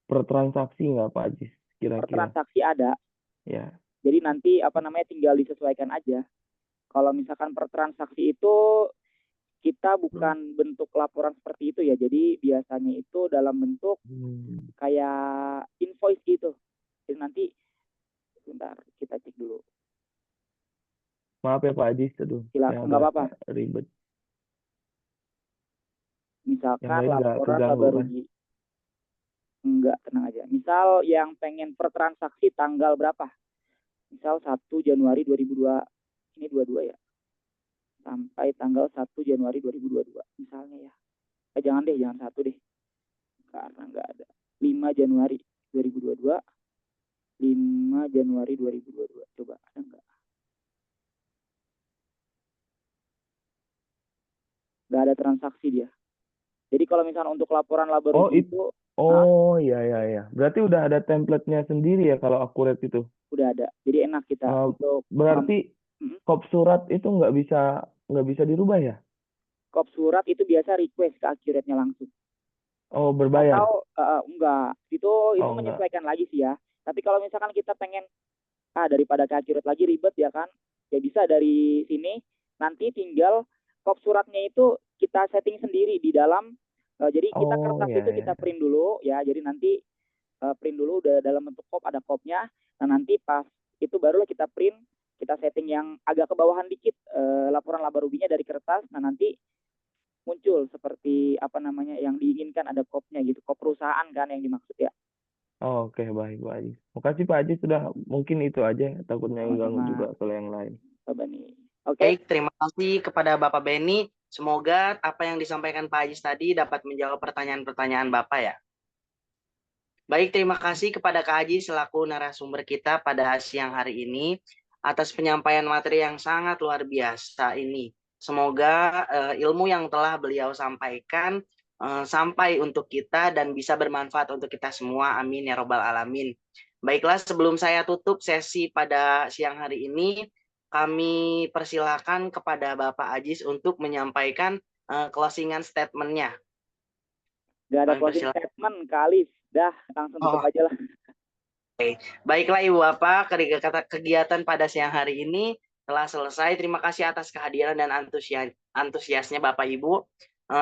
per transaksi nggak Pak Ajis? Kira-kira. Per transaksi ada. Ya. Jadi nanti apa namanya tinggal disesuaikan aja. Kalau misalkan per transaksi itu kita bukan bentuk laporan seperti itu ya. Jadi biasanya itu dalam bentuk kayak invoice gitu. Jadi nanti sebentar kita cek dulu. Maaf ya Pak Ajis, nggak apa-apa. Ribet. Misalkan laporan laba rugi. Enggak, tenang aja. Misal yang pengen per transaksi tanggal berapa? Misal 1 Januari 2002. Ini 22 ya. Sampai tanggal 1 Januari 2022 misalnya ya. Jangan 1 deh. Karena enggak ada. 5 Januari 2022. 5 Januari 2022. Coba ada enggak? Enggak ada transaksi dia. Jadi kalau misalnya untuk laporan laba rugi itu iya. Berarti udah ada template-nya sendiri ya kalau Akurat itu? Udah ada. Jadi enak kita untuk berarti kop surat itu nggak bisa dirubah ya? Kop surat itu biasa request ke Akuratnya langsung. Oh, berbayar? Atau enggak. Itu menyesuaikan lagi sih ya. Tapi kalau misalkan kita pengen daripada ke Akurat lagi ribet ya kan. Ya bisa dari sini nanti tinggal kop suratnya itu kita setting sendiri di dalam jadi kita kertas itu kita print dulu ya. Jadi nanti print dulu udah dalam bentuk kop, ada kopnya. Nah, nanti pas itu barulah kita print, kita setting yang agak ke bawahan dikit laporan laba ruginya dari kertas. Nah, nanti muncul seperti apa namanya yang diinginkan ada kopnya gitu. Kop perusahaan kan yang dimaksud ya. Oke, baik Pak Ajis. Makasih Pak Ajis sudah mungkin itu aja, takutnya ganggu juga kalau yang lain. Pak Bani. Oke, terima kasih kepada Bapak Beni. Semoga apa yang disampaikan Pak Ajis tadi dapat menjawab pertanyaan-pertanyaan Bapak ya. Baik, terima kasih kepada Kak Haji selaku narasumber kita pada siang hari ini atas penyampaian materi yang sangat luar biasa ini. Semoga ilmu yang telah beliau sampaikan sampai untuk kita dan bisa bermanfaat untuk kita semua. Amin ya robbal alamin. Baiklah, sebelum saya tutup sesi pada siang hari ini, kami persilakan kepada Bapak Ajis untuk menyampaikan closingan statement-nya. Gak ada Kami closing persilakan. statement kali. Dah, langsung tutup aja lah. Baiklah Ibu Bapak, kegiatan pada siang hari ini telah selesai. Terima kasih atas kehadiran dan antusiasnya Bapak Ibu.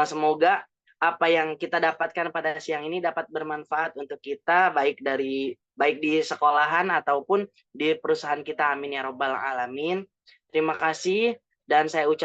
Semoga apa yang kita dapatkan pada siang ini dapat bermanfaat untuk kita, baik di sekolahan ataupun di perusahaan kita. Amin ya robbal alamin. Terima kasih dan saya ucapkan